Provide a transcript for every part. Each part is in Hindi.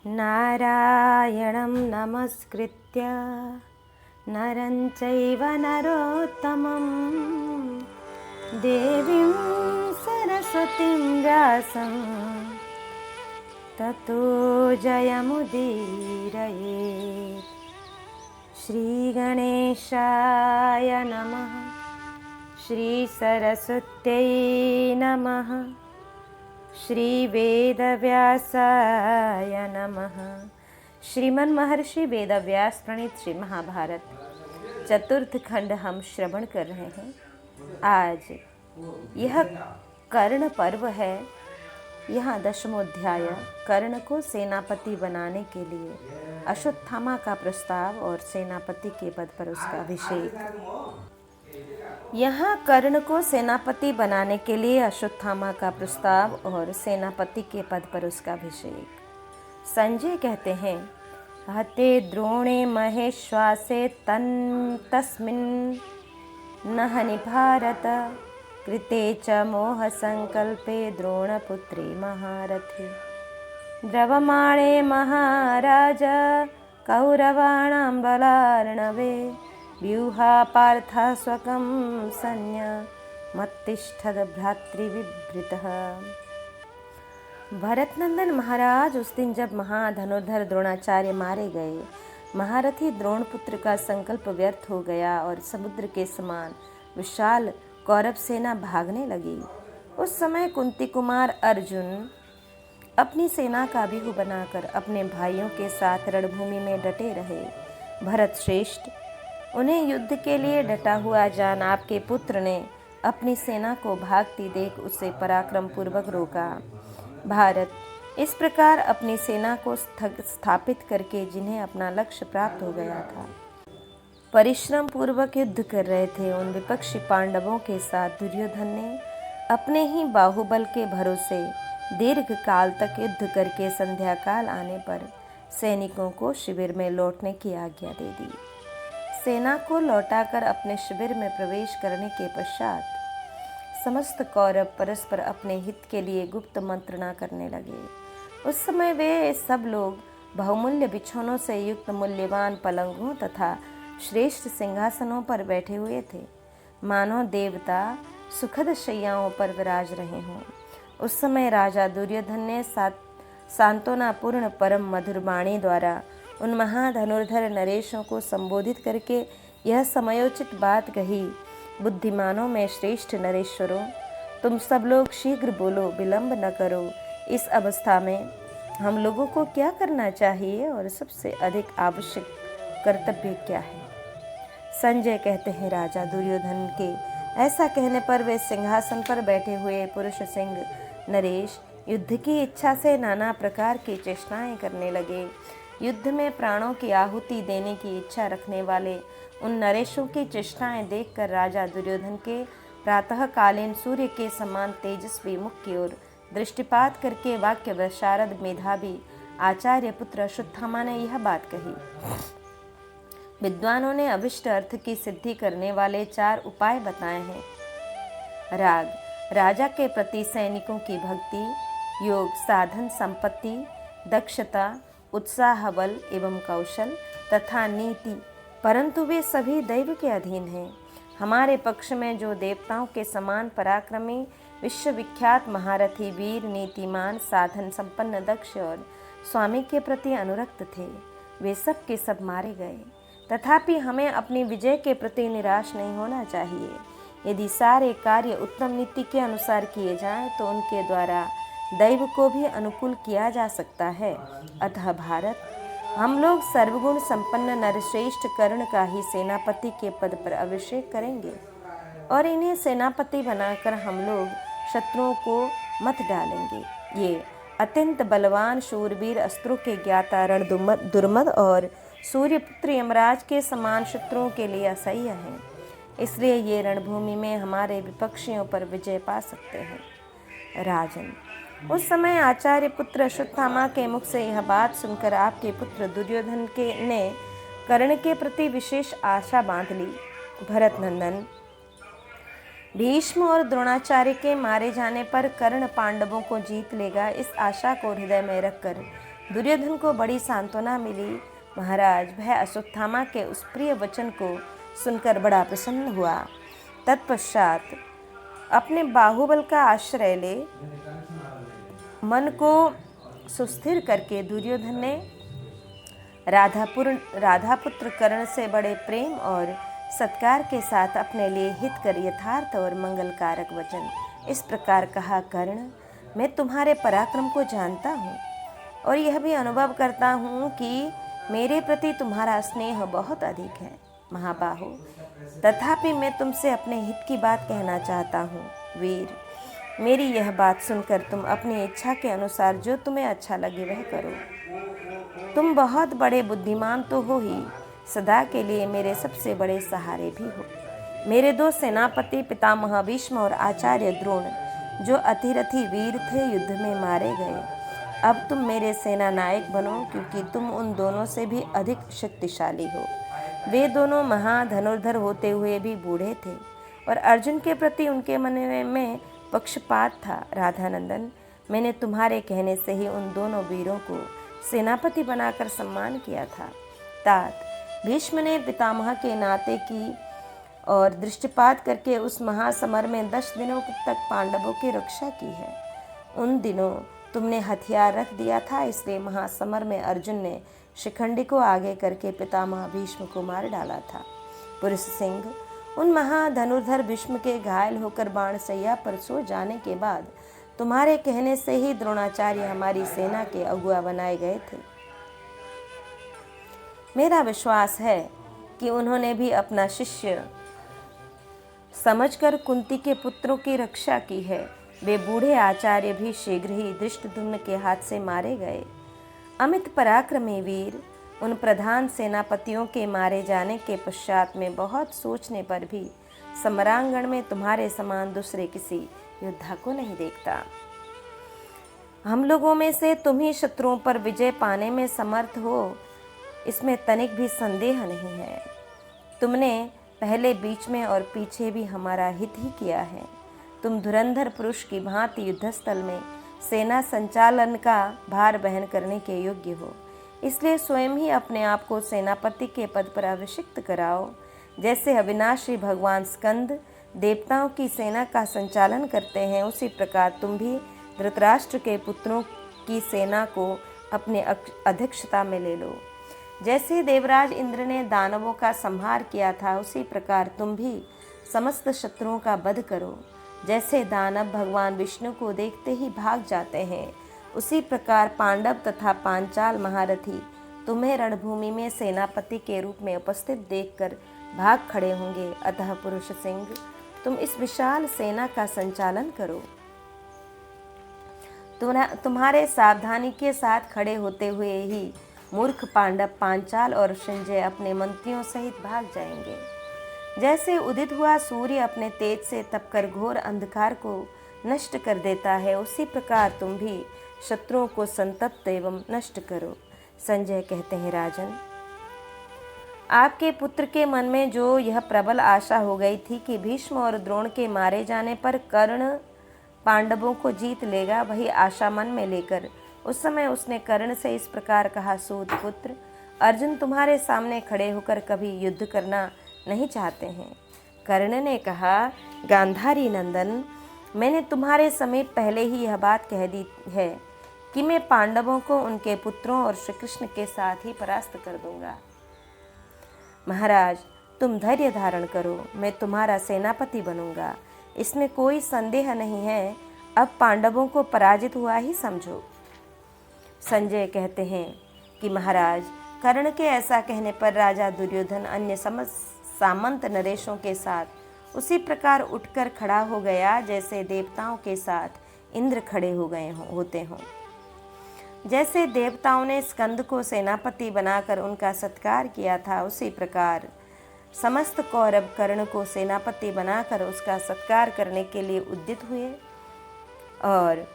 नारायणं नमस्कृत्य नरं चैव नरोत्तमं देवीं सरस्वतीं व्यासं ततो जयमुदीरयेत्। श्रीगणेशाय नमः, श्रीसरस्वत्यै नमः, श्रीवेदव्यासाय नमः। श्रीमन महर्षि वेदव्यास प्रणीत श्री महाभारत चतुर्थ खंड हम श्रवण कर रहे हैं। आज यह कर्ण पर्व है। यहाँ दशमोध्याय कर्ण को सेनापति बनाने के लिए अश्वत्थामा का प्रस्ताव और सेनापति के पद पर उसका अभिषेक। यहाँ कर्ण को सेनापति बनाने के लिए अश्वत्थामा का प्रस्ताव और सेनापति के पद पर उसका अभिषेक। संजय कहते हैं, हते द्रोणे महेश्वासे तस्मिन् नहनि भारत कृते च मोह संकल्पे द्रोणपुत्री महारथी द्रवमाणे महाराज कौरवाणां बलार्णवे व्यूहा पार्था स्वकं सन्य मत्तिष्ठद भ्रातृविभृतः। भरतनंदन महाराज उस दिन जब महाधनुर्धर द्रोणाचार्य मारे गए, महारथी द्रोणपुत्र का संकल्प व्यर्थ हो गया और समुद्र के समान विशाल कौरव सेना भागने लगी। उस समय कुंती कुमार अर्जुन अपनी सेना का व्यूह बनाकर अपने भाइयों के साथ रणभूमि में डटे रहे। भरत श्रेष्ठ, उन्हें युद्ध के लिए डटा हुआ जान आपके पुत्र ने अपनी सेना को भागती देख उसे पराक्रम पूर्वक रोका। भारत इस प्रकार अपनी सेना को स्थापित करके जिन्हें अपना लक्ष्य प्राप्त हो गया था, परिश्रम पूर्वक युद्ध कर रहे थे, उन विपक्षी पांडवों के साथ दुर्योधन ने अपने ही बाहुबल के भरोसे दीर्घ काल तक युद्ध करके संध्या काल आने पर सैनिकों को शिविर में लौटने की आज्ञा दे दी। सेना को लौटाकर अपने शिविर में प्रवेश करने के पश्चात समस्त कौरव परस्पर अपने हित के लिए गुप्त मंत्रणा करने लगे। उस समय वे सब लोग बहुमूल्य बिछौनों से युक्त मूल्यवान पलंगों तथा श्रेष्ठ सिंहासनों पर बैठे हुए थे, मानो देवता सुखद शैयाओं पर विराज रहे हों। उस समय राजा दुर्योधन ने सांत्वनापूर्ण परम मधुर वाणी द्वारा उन महाधनुर्धर नरेशों को संबोधित करके यह समयोचित बात कही, बुद्धिमानों में श्रेष्ठ नरेश्वरों, तुम सब लोग शीघ्र बोलो, विलंब न करो। इस अवस्था में हम लोगों को क्या करना चाहिए और सबसे अधिक आवश्यक कर्तव्य क्या है? संजय कहते हैं, राजा दुर्योधन के ऐसा कहने पर वे सिंहासन पर बैठे हुए पुरुष सिंह नरेश युद्ध की इच्छा से नाना प्रकार की चेष्टाएं करने लगे। युद्ध में प्राणों की आहुति देने की इच्छा रखने वाले उन नरेशों की चेष्टाएं देखकर राजा दुर्योधन के प्रातःकालीन सूर्य के समान तेजस्वी मुख की ओर दृष्टिपात करके वाक्य विशारद मेधावी आचार्य पुत्र अश्वत्थामा ने यह बात कही। विद्वानों ने अभिष्ट अर्थ की सिद्धि करने वाले 4 उपाय बताए हैं। राग, राजा के प्रति सैनिकों की भक्ति, योग, साधन संपत्ति, दक्षता, उत्साह, बल एवं कौशल तथा नीति, परंतु वे सभी दैव के अधीन हैं। हमारे पक्ष में जो देवताओं के समान पराक्रमी, विश्वविख्यात महारथी, वीर, नीतिमान, साधन संपन्न, दक्ष और स्वामी के प्रति अनुरक्त थे, वे सब के सब मारे गए। तथापि हमें अपनी विजय के प्रति निराश नहीं होना चाहिए। यदि सारे कार्य उत्तम नीति के अनुसार किए जाएं, तो उनके द्वारा दैव को भी अनुकूल किया जा सकता है। अतः भारत, हम लोग सर्वगुण संपन्न नरश्रेष्ठ कर्ण का ही सेनापति के पद पर अभिषेक करेंगे और इन्हें सेनापति बनाकर हम लोग शत्रुओं को मत डालेंगे। ये अत्यंत बलवान शूरवीर, अस्त्रों के ज्ञाता, रण दुर्मद और सूर्यपुत्र यमराज के समान शत्रुओं के लिए असह्य हैं। इसलिए ये रणभूमि में हमारे विपक्षियों पर विजय पा सकते हैं। राजन, उस समय आचार्य पुत्र अश्वत्थामा के मुख से यह बात सुनकर आपके पुत्र दुर्योधन ने कर्ण के प्रति विशेष आशा बांध ली। भरतनंदन, भीष्म और द्रोणाचार्य के मारे जाने पर कर्ण पांडवों को जीत लेगा, इस आशा को हृदय में रखकर दुर्योधन को बड़ी सांत्वना मिली। महाराज, वह अश्वत्थामा के उस प्रिय वचन को सुनकर बड़ा प्रसन्न हुआ। तत्पश्चात अपने बाहुबल का आश्रय ले मन को सुस्थिर करके दुर्योधन ने राधापुत्र कर्ण से बड़े प्रेम और सत्कार के साथ अपने लिए हितकर यथार्थ और मंगलकारक वचन इस प्रकार कहा। कर्ण, मैं तुम्हारे पराक्रम को जानता हूँ और यह भी अनुभव करता हूँ कि मेरे प्रति तुम्हारा स्नेह बहुत अधिक है। महाबाहु, तथापि मैं तुमसे अपने हित की बात कहना चाहता हूँ। वीर, मेरी यह बात सुनकर तुम अपनी इच्छा के अनुसार जो तुम्हें अच्छा लगे वह करो। तुम बहुत बड़े बुद्धिमान तो हो ही, सदा के लिए मेरे सबसे बड़े सहारे भी हो। मेरे दो सेनापति पितामह भीष्म और आचार्य द्रोण, जो अतिरथी वीर थे, युद्ध में मारे गए। अब तुम मेरे सेना नायक बनो, क्योंकि तुम उन दोनों से भी अधिक शक्तिशाली हो। वे दोनों महाधनुर्धर होते हुए भी बूढ़े थे और अर्जुन के प्रति उनके मन में पक्षपात था। राधानंदन, मैंने तुम्हारे कहने से ही उन दोनों वीरों को सेनापति बनाकर सम्मान किया था। तात, भीष्म ने पितामह के नाते की और दृष्टिपात करके उस महासमर में 10 दिनों तक पांडवों की रक्षा की है। उन दिनों तुमने हथियार रख दिया था, इसलिए महासमर में अर्जुन ने शिखंडी को आगे करके पितामह भीष्म को मार डाला था। पुरुष सिंह, उन महाधनुर्धर भीष्म के घायल होकर बाणसैया पर सो जाने के बाद तुम्हारे कहने से ही द्रोणाचार्य हमारी सेना के अगुआ बनाए गए थे। मेरा विश्वास है कि उन्होंने भी अपना शिष्य समझकर कुंती के पुत्रों की रक्षा की है। वे बूढ़े आचार्य भी शीघ्र ही धृष्टद्युम्न के हाथ से मारे गए। अमित पराक्रमी वीर, उन प्रधान सेनापतियों के मारे जाने के पश्चात में बहुत सोचने पर भी समरांगण में तुम्हारे समान दूसरे किसी योद्धा को नहीं देखता। हम लोगों में से तुम ही शत्रुओं पर विजय पाने में समर्थ हो, इसमें तनिक भी संदेह नहीं है। तुमने पहले, बीच में और पीछे भी हमारा हित ही किया है। तुम धुरंधर पुरुष की भांति युद्धस्थल में सेना संचालन का भार बहन करने के योग्य हो, इसलिए स्वयं ही अपने आप को सेनापति के पद पर अभिषिक्त कराओ। जैसे अविनाशी भगवान स्कंद देवताओं की सेना का संचालन करते हैं, उसी प्रकार तुम भी धृतराष्ट्र के पुत्रों की सेना को अपने अध्यक्षता में ले लो। जैसे देवराज इंद्र ने दानवों का संहार किया था, उसी प्रकार तुम भी समस्त शत्रुओं का वध करो। जैसे दानव भगवान विष्णु को देखते ही भाग जाते हैं, उसी प्रकार पांडव तथा पांचाल महारथी तुम्हें रणभूमि में सेनापति के रूप में उपस्थित देखकर भाग खड़े होंगे। अतः पुरुष सिंह, तुम इस विशाल सेना का संचालन करो। तुम्हारे सावधानी के साथ खड़े होते हुए ही मूर्ख पांडव पांचाल और संजय अपने मंत्रियों सहित भाग जाएंगे। जैसे उदित हुआ सूर्य अपने तेज से तपकर घोर अंधकार को नष्ट कर देता है, उसी प्रकार तुम भी शत्रुओं को संतप्त एवं नष्ट करो। संजय कहते हैं, राजन, आपके पुत्र के मन में जो यह प्रबल आशा हो गई थी कि भीष्म और द्रोण के मारे जाने पर कर्ण पांडवों को जीत लेगा, वही आशा मन में लेकर उस समय उसने कर्ण से इस प्रकार कहा, सूत पुत्र, अर्जुन तुम्हारे सामने खड़े होकर कभी युद्ध करना नहीं चाहते हैं। कर्ण ने कहा, गांधारी नंदन, मैंने तुम्हारे समेत पहले ही यह बात कह दी है कि मैं पांडवों को उनके पुत्रों और श्री कृष्ण के साथ ही परास्त कर दूंगा। महाराज, तुम धैर्य धारण करो, मैं तुम्हारा सेनापति बनूंगा, इसमें कोई संदेह नहीं है। अब पांडवों को पराजित हुआ ही समझो। संजय कहते हैं कि महाराज, कर्ण के ऐसा कहने पर राजा दुर्योधन अन्य सामंत नरेशों के साथ उसी प्रकार उठकर खड़ा हो गया जैसे देवताओं के साथ इंद्र खड़े हो गए होते हों। जैसे देवताओं ने स्कंद को सेनापति बनाकर उनका सत्कार किया था, उसी प्रकार समस्त कौरव कर्ण को सेनापति बनाकर उसका सत्कार करने के लिए उद्यत हुए और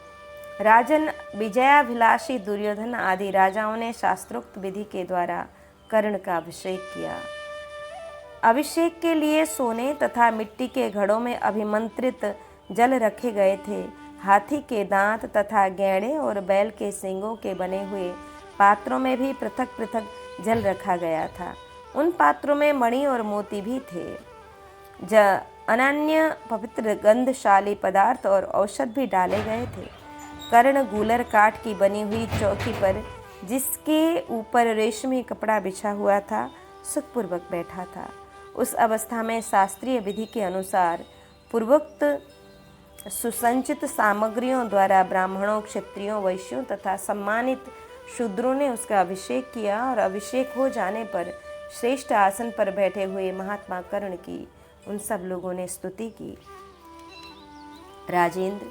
राजन विजयाभिलाषी दुर्योधन आदि राजाओं ने शास्त्रोक्त विधि के द्वारा कर्ण का अभिषेक किया। अभिषेक के लिए सोने तथा मिट्टी के घड़ों में अभिमंत्रित जल रखे गए थे। हाथी के दांत तथा गैंडे और बैल के सींगों के बने हुए पात्रों में भी पृथक पृथक जल रखा गया था। उन पात्रों में मणि और मोती भी थे। अनन्य पवित्र गंधशाली पदार्थ और औषध भी डाले गए थे। कर्ण गूलर काठ की बनी हुई चौकी पर, जिसके ऊपर रेशमी कपड़ा बिछा हुआ था, सुखपूर्वक बैठा था। उस अवस्था में शास्त्रीय विधि के अनुसार पूर्वोक्त सुसंचित सामग्रियों द्वारा ब्राह्मणों, क्षत्रियों, वैश्यों तथा सम्मानित शूद्रों ने उसका अभिषेक किया और अभिषेक हो जाने पर श्रेष्ठ आसन पर बैठे हुए महात्मा कर्ण की उन सब लोगों ने स्तुति की। राजेंद्र,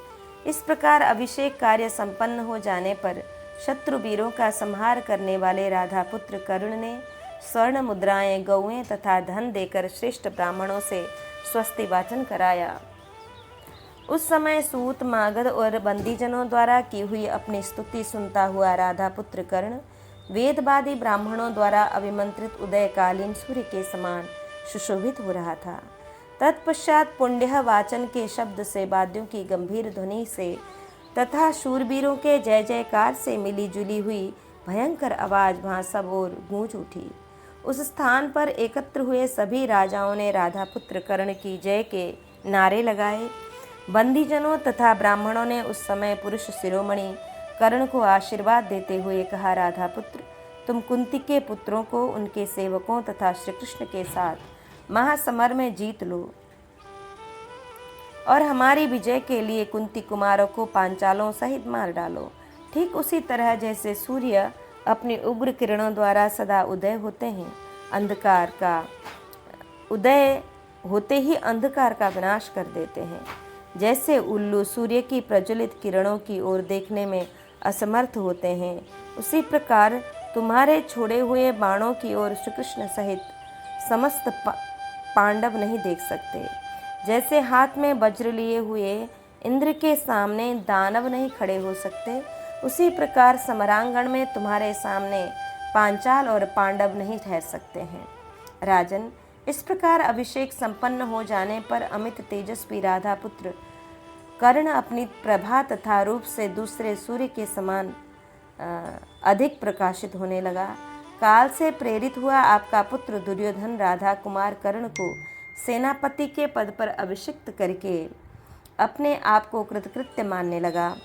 इस प्रकार अभिषेक कार्य संपन्न हो जाने पर शत्रु वीरों का संहार करने वाले राधा पुत्र कर्ण ने स्वर्ण मुद्राएं, गौएं तथा धन देकर श्रेष्ठ ब्राह्मणों से स्वस्ति वाचन कराया। उस समय सूत, मागध और बंदीजनों द्वारा की हुई अपनी स्तुति सुनता हुआ राधा पुत्र कर्ण वेदवादी ब्राह्मणों द्वारा अभिमंत्रित उदयकालीन सूर्य के समान सुशोभित हो रहा था। तत्पश्चात पुण्य वाचन के शब्द से, वाद्यों की गंभीर ध्वनि से तथा शूरवीरों के जय जयकार से मिली जुली हुई भयंकर आवाज वहां सब ओर गूंज उठी। उस स्थान पर एकत्र हुए सभी राजाओं ने राधा पुत्र कर्ण की जय के नारे लगाए। बंदीजनों तथा ब्राह्मणों ने उस समय पुरुष शिरोमणि कर्ण को आशीर्वाद देते हुए कहा, राधा पुत्र, तुम कुंती के पुत्रों को उनके सेवकों तथा श्री कृष्ण के साथ महासमर में जीत लो और हमारी विजय के लिए कुंती कुमारों को पांचालों सहित मार डालो। ठीक उसी तरह जैसे सूर्य अपनी उग्र किरणों द्वारा सदा उदय होते हैं, अंधकार का उदय होते ही अंधकार का विनाश कर देते हैं, जैसे उल्लू सूर्य की प्रज्वलित किरणों की ओर देखने में असमर्थ होते हैं, उसी प्रकार तुम्हारे छोड़े हुए बाणों की ओर श्री कृष्ण सहित समस्त पांडव नहीं देख सकते। जैसे हाथ में वज्र लिए हुए इंद्र के सामने दानव नहीं खड़े हो सकते, उसी प्रकार समरांगण में तुम्हारे सामने पांचाल और पांडव नहीं ठहर सकते हैं। राजन, इस प्रकार अभिषेक संपन्न हो जाने पर अमित तेजस्वी राधा पुत्र कर्ण अपनी प्रभा तथा रूप से दूसरे सूर्य के समान अधिक प्रकाशित होने लगा। काल से प्रेरित हुआ आपका पुत्र दुर्योधन राधा कुमार कर्ण को सेनापति के पद पर अभिषिक्त करके अपने आप को कृतकृत्य मानने लगा।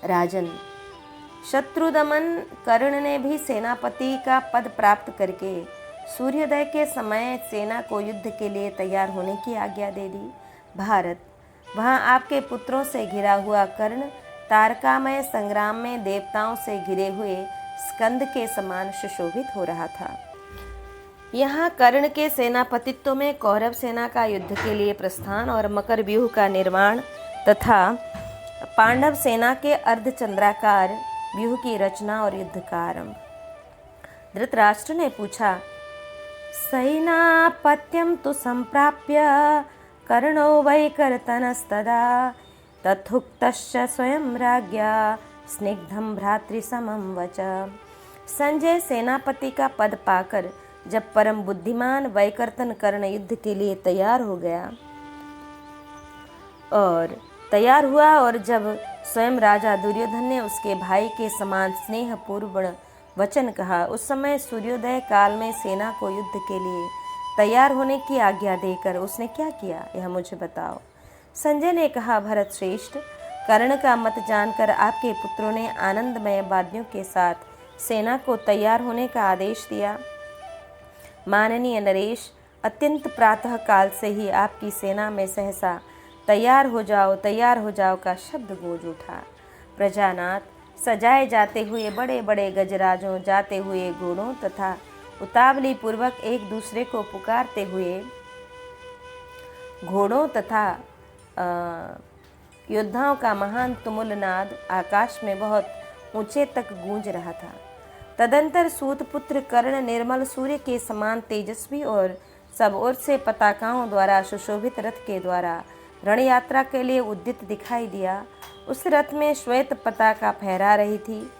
राजन, शत्रुदमन कर्ण ने भी सेनापति का पद प्राप्त करके सूर्योदय के समय सेना को युद्ध के लिए तैयार होने की आज्ञा दे दी। भारत, वहाँ आपके पुत्रों से घिरा हुआ कर्ण तारकामय संग्राम में देवताओं से घिरे हुए स्कंद के समान सुशोभित हो रहा था। यहाँ कर्ण के सेनापतित्व में कौरव सेना का युद्ध के लिए प्रस्थान और मकर व्यूह का निर्माण तथा पांडव सेना के अर्धचंद्राकार व्यूह की रचना और युद्ध का आरंभ। धृतराष्ट्र ने पूछा, सैनापत्यं तु संप्राप्य कर्णो वै कर्तनस्तदा तथुक्तश्च स्वयं राज्ञा स्निग्धं भ्रातृसमं वच। संजय सेनापति का पद पाकर जब परम बुद्धिमान वैकर्तन कर्ण युद्ध के लिए तैयार हुआ और जब स्वयं राजा दुर्योधन ने उसके भाई के समान स्नेहपूर्ण वचन कहा, उस समय सूर्योदय काल में सेना को युद्ध के लिए तैयार होने की आज्ञा देकर उसने क्या किया, यह मुझे बताओ। संजय ने कहा, भरत श्रेष्ठ, कर्ण का मत जानकर आपके पुत्रों ने आनंदमय वाद्यों के साथ सेना को तैयार होने का आदेश दिया। माननीय नरेश, अत्यंत प्रातः काल से ही आपकी सेना में सहसा तैयार हो जाओ का शब्द गूंज उठा। प्रजानाथ, सजाए जाते हुए बड़े बड़े गजराजों, जाते हुए घोड़ों तथा उतावली पूर्वक एक दूसरे को पुकारते हुए घोड़ों तथा योद्धाओं का महान तुमुल नाद आकाश में बहुत ऊंचे तक गूंज रहा था। तदंतर सूतपुत्र कर्ण निर्मल सूर्य के समान तेजस्वी और सब ओर से पताकाओं द्वारा सुशोभित रथ के द्वारा रण यात्रा के लिए उद्यत दिखाई दिया। उस रथ में श्वेत पताका फहरा रही थी।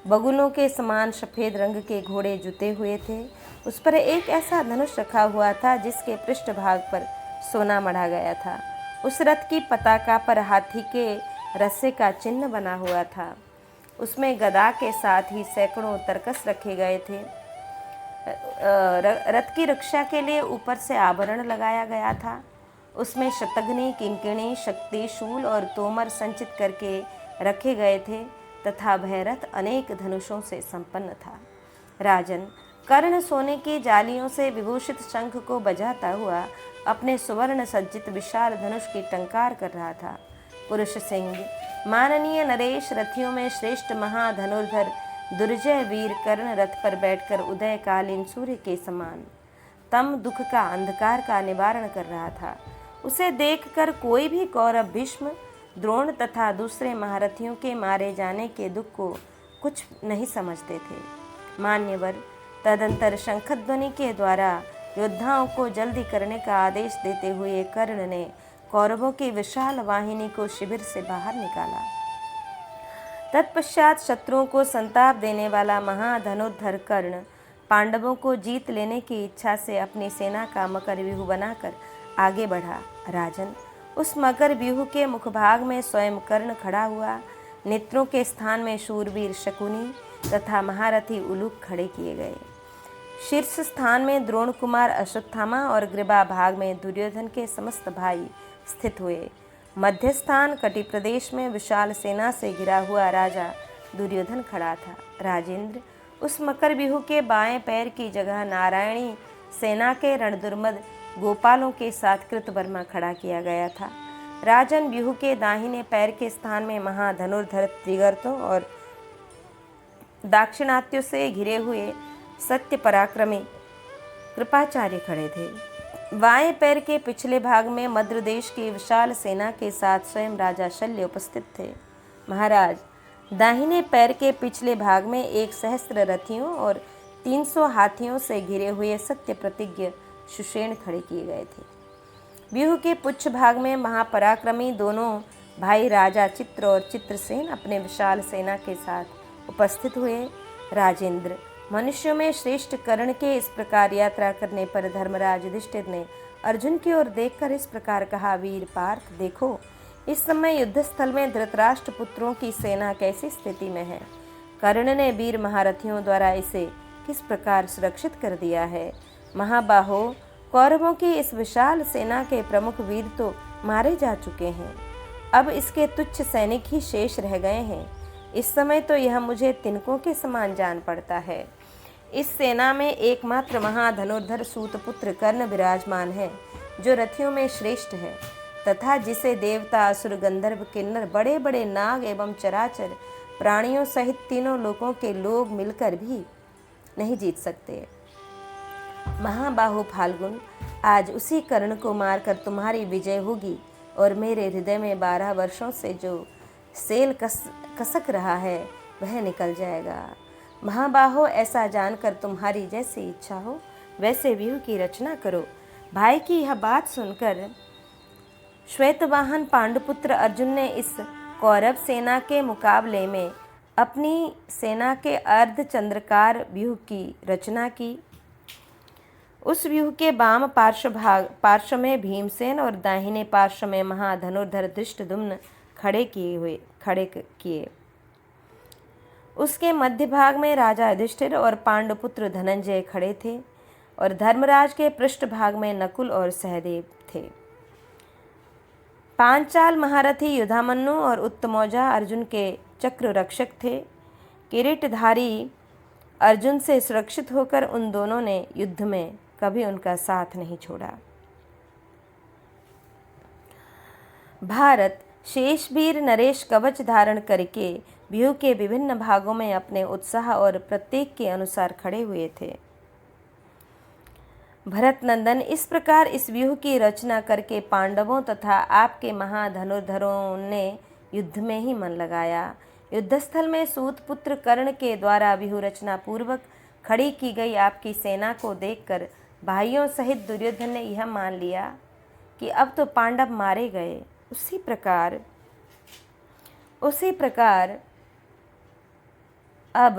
बगुलों के समान सफ़ेद रंग के घोड़े जुते हुए थे। उस पर एक ऐसा धनुष रखा हुआ था जिसके पृष्ठभाग पर सोना मढ़ा गया था। उस रथ की पताका पर हाथी के रस्से का चिन्ह बना हुआ था। उसमें गदा के साथ ही सैकड़ों तरकस रखे गए थे। रथ की रक्षा के लिए ऊपर से आभरण लगाया गया था। उसमें शतघ्नी, किंकिणी, शक्ति, शूल और तोमर संचित करके रखे गए थे तथा वह रथ अनेक धनुषों से संपन्न था। राजन, कर्ण सोने की जालियों से विभूषित शंख को बजाता हुआ अपने सुवर्ण सज्जित विशाल धनुष की टंकार कर रहा था। पुरुष सिंह, माननीय नरेश, रथियों में श्रेष्ठ महाधनुर्धर दुर्जय वीर कर्ण रथ पर बैठकर उदयकालीन सूर्य के समान तम दुख का अंधकार का निवारण कर रहा था। उसे देखकर कोई भी कौरव भीष्म, द्रोण तथा दूसरे महारथियों के मारे जाने के दुख को कुछ नहीं समझते थे। मान्यवर, तदंतर शंखध्वनि के द्वारा योद्धाओं को जल्दी करने का आदेश देते हुए कर्ण ने कौरवों की विशाल वाहिनी को शिविर से बाहर निकाला। तत्पश्चात शत्रुओं को संताप देने वाला महाधनुर्धर कर्ण पांडवों को जीत लेने की इच्छा से अपनी सेना का मकर व्यूह बनाकर आगे बढ़ा। राजन, उस मकर व्यूह के मुखभाग में स्वयं कर्ण खड़ा हुआ। नेत्रों के स्थान में शूरवीर शकुनी तथा महारथी उलूक खड़े किए गए। शीर्ष स्थान में द्रोण कुमार अश्वत्थामा और ग्रीवा भाग में दुर्योधन के समस्त भाई स्थित हुए। मध्य स्थान कटि प्रदेश में विशाल सेना से घिरा हुआ राजा दुर्योधन खड़ा था। राजेंद्र, उस मकर व्यूह के बाएं पैर की जगह नारायणी सेना के रणदुर्मद गोपालों के साथ कृतवर्मा खड़ा किया गया था। राजन, व्यूह के दाहिने पैर के स्थान में महाधनुर्धर त्रिगर्तों और दाक्षिणात्यों से घिरे हुए सत्य पराक्रमी कृपाचार्य खड़े थे। बाएं पैर के पिछले भाग में मद्र देश की विशाल सेना के साथ स्वयं राजा शल्य उपस्थित थे। महाराज, दाहिने पैर के पिछले भाग में 1 सहस्त्र रथियों और 300 हाथियों से घिरे हुए सत्य प्रतिज्ञ सुषेण खड़े किए गए थे। व्यूह के पुच्छ भाग में महापराक्रमी दोनों भाई राजा चित्र और चित्रसेन अपने विशाल सेना के साथ उपस्थित हुए। राजेंद्र, मनुष्यों में श्रेष्ठ कर्ण के इस प्रकार यात्रा करने पर धर्मराज युधिष्ठिर ने अर्जुन की ओर देखकर इस प्रकार कहा, वीर पार्थ, देखो इस समय युद्धस्थल में धृतराष्ट्र पुत्रों की सेना कैसी स्थिति में है। कर्ण ने वीर महारथियों द्वारा इसे किस प्रकार सुरक्षित कर दिया है। महाबाहो, कौरवों की इस विशाल सेना के प्रमुख वीर तो मारे जा चुके हैं। अब इसके तुच्छ सैनिक ही शेष रह गए हैं। इस समय तो यह मुझे तिनकों के समान जान पड़ता है। इस सेना में एकमात्र महाधनुर्धर सूतपुत्र कर्ण विराजमान है, जो रथियों में श्रेष्ठ है तथा जिसे देवता, असुर, गंधर्व, किन्नर, बड़े बड़े नाग एवं चराचर प्राणियों सहित तीनों लोकों के लोग मिलकर भी नहीं जीत सकते। महाबाहु फाल्गुन, आज उसी कर्ण को मारकर तुम्हारी विजय होगी और मेरे हृदय में 12 वर्षों से जो सेल कसक रहा है वह निकल जाएगा। महाबाहो, ऐसा जानकर तुम्हारी जैसी इच्छा हो वैसे व्यूह की रचना करो। भाई की यह बात सुनकर श्वेतवाहन पांडुपुत्र अर्जुन ने इस कौरव सेना के मुकाबले में अपनी सेना के अर्धचंद्रकार व्यूह की रचना की। उस व्यूह के वाम पार्श्व में भीमसेन और दाहिने पार्श्व में महाधनुर्धर धृष्टद्युम्न खड़े किए। उसके मध्य भाग में राजा युधिष्ठिर और पांडुपुत्र धनंजय खड़े थे और धर्मराज के पृष्ठ भाग में नकुल और सहदेव थे। पांचाल महारथी युधामन्यु और उत्तमौजा अर्जुन के चक्र रक्षक थे। किरीटधारी अर्जुन से सुरक्षित होकर उन दोनों ने युद्ध में कभी उनका साथ नहीं छोड़ा। भारत शेषवीर नरेश कवच धारण करके व्यूह के विभिन्न भागों में अपने उत्साह और प्रत्येक के अनुसार खड़े हुए थे। भरत नंदन, इस प्रकार इस व्यूह की रचना करके पांडवों तथा आपके महाधनुर्धरों ने युद्ध में ही मन लगाया। युद्धस्थल में सूतपुत्र कर्ण के द्वारा व्यूह रचना पूर्वक खड़ी की गई आपकी सेना को देखकर भाइयों सहित दुर्योधन ने यह मान लिया कि अब तो पांडव मारे गए। उसी प्रकार अब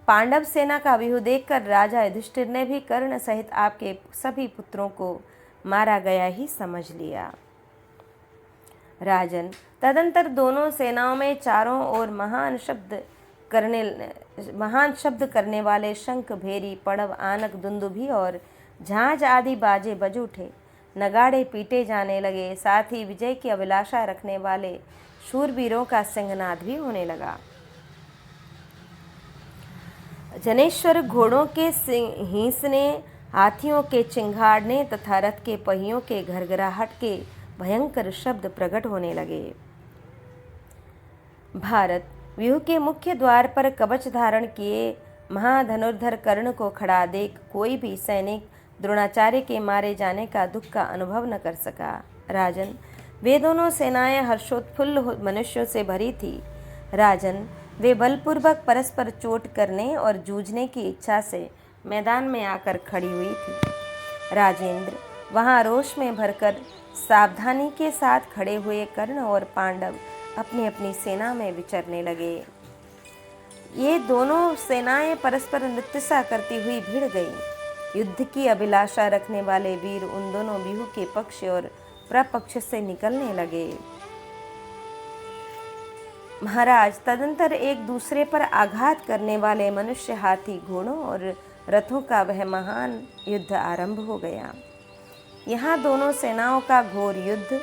पांडव सेना का व्यूह देखकर राजा युधिष्ठिर ने भी कर्ण सहित आपके सभी पुत्रों को मारा गया ही समझ लिया। राजन, तदंतर दोनों सेनाओं में चारों ओर महान शब्द करने वाले शंख, भेरी, पड़व, आनक, दुंदुभी और झांझ आदि बाजे बज उठे। नगाड़े पीटे जाने लगे। साथ ही विजय की अभिलाषा रखने वाले शूरवीरों का सिंहनाद भी होने लगा। जनेश्वर घोड़ों के हींसने, हाथियों के चिंघाड़ने तथा रथ के पहियों के घरघराहट के भयंकर शब्द प्रकट होने लगे। भारत व्यूह के मुख्य द्वार पर कवच धारण किए महाधनुर्धर कर्ण को खड़ा देख कोई भी सैनिक द्रोणाचार्य के मारे जाने का दुख का अनुभव न कर सका। राजन, वे दोनों सेनाएं हर्षोत्फुल्ल मनुष्यों से भरी थी। राजन, वे बलपूर्वक परस्पर चोट करने और जूझने की इच्छा से मैदान में आकर खड़ी हुई थी। राजेंद्र, वहां रोष में भरकर सावधानी के साथ खड़े हुए कर्ण और पांडव अपनी अपनी सेना में विचरने लगे। ये दोनों सेनाएं परस्पर नृत्य करती हुई भिड़ गईं। युद्ध की अभिलाषा रखने वाले वीर उन दोनों व्यूह के पक्ष और प्रपक्ष से निकलने लगे। महाराज, तदंतर एक दूसरे पर आघात करने वाले मनुष्य, हाथी, घोड़ों और रथों का वह महान युद्ध आरंभ हो गया। यहाँ दोनों सेनाओं का घोर युद्ध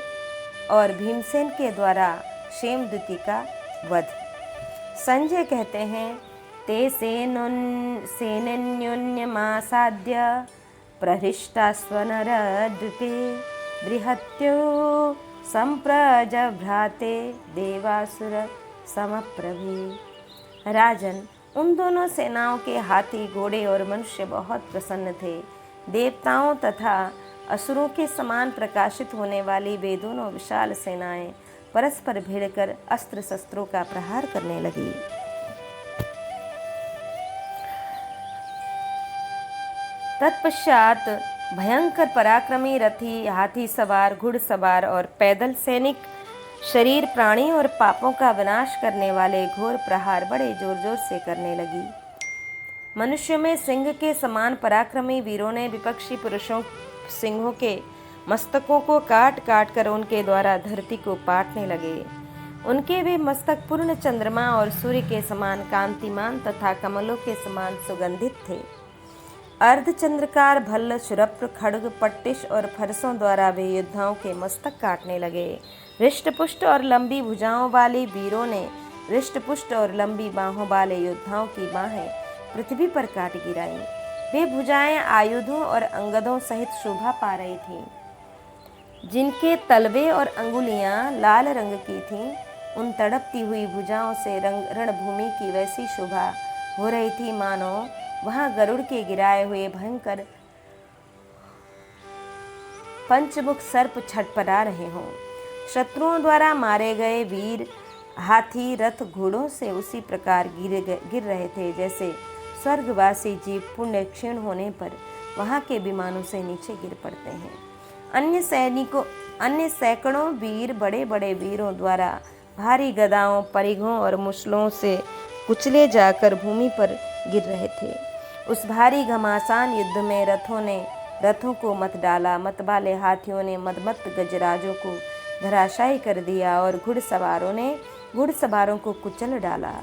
और भीमसेन के द्वारा क्षेमद्युति का वध। संजय कहते हैं, ते सेनन्योन्यमासाद्य प्रहृष्टास्वनरद्वीपे बृहत्यो संप्रजभ्राते देवासुर समप्रभे। राजन, उन दोनों सेनाओं के हाथी, घोड़े और मनुष्य बहुत प्रसन्न थे। देवताओं तथा असुरों के समान प्रकाशित होने वाली वे दोनों विशाल सेनाएं परस्पर भिड़कर अस्त्र शस्त्रों का प्रहार करने लगी। तत्पश्चात भयंकर पराक्रमी रथी, हाथी सवार, घुड़सवार और पैदल सैनिक शरीर, प्राणी और पापों का विनाश करने वाले घोर प्रहार बड़े जोर जोर से करने लगी। मनुष्यों में सिंह के समान पराक्रमी वीरों ने विपक्षी पुरुषों सिंहों के मस्तकों को काट काट कर उनके द्वारा धरती को पाटने लगे। उनके वे मस्तक पूर्ण चंद्रमा और सूर्य के समान कांतिमान तथा कमलों के समान सुगंधित थे। अर्धचंद्रकार भल्ल, शुरप्र, खड्ग, पट्टिश और फरसों द्वारा वे योद्धाओं के मस्तक काटने लगे। हृष्टपुष्ट और लंबी भुजाओं वाले वीरों ने हृष्टपुष्ट और लंबी बाहों वाले योद्धाओं की बाहें पृथ्वी पर काट गिराई। वे भुजाएं आयुधों और अंगदों सहित शोभा पा रही थीं। जिनके तलवे और अंगुलियां लाल रंग की थीं, उन तड़पती हुई भुजाओं से रणभूमि की वैसी शोभा हो रही थी मानो वहां गरुड़ के गिराए हुए भयंकर पंचमुख सर्प छटपटा रहे हों। शत्रुओं द्वारा मारे गए वीर हाथी, रथ, घोड़ों से उसी प्रकार गिर रहे थे जैसे स्वर्गवासी जीव पुण्य क्षीण होने पर वहां के विमानों से नीचे गिर पड़ते हैं। अन्य सैकड़ों वीर बड़े बड़े वीरों द्वारा भारी गदाओं, परिघों और मुसलों से कुचले जाकर भूमि पर गिर रहे थे। उस भारी घमासान युद्ध में रथों ने रथों को मत डाला, मतवाले हाथियों ने मदमत्त गजराजों को धराशायी कर दिया और घुड़सवारों ने घुड़सवारों को कुचल डाला।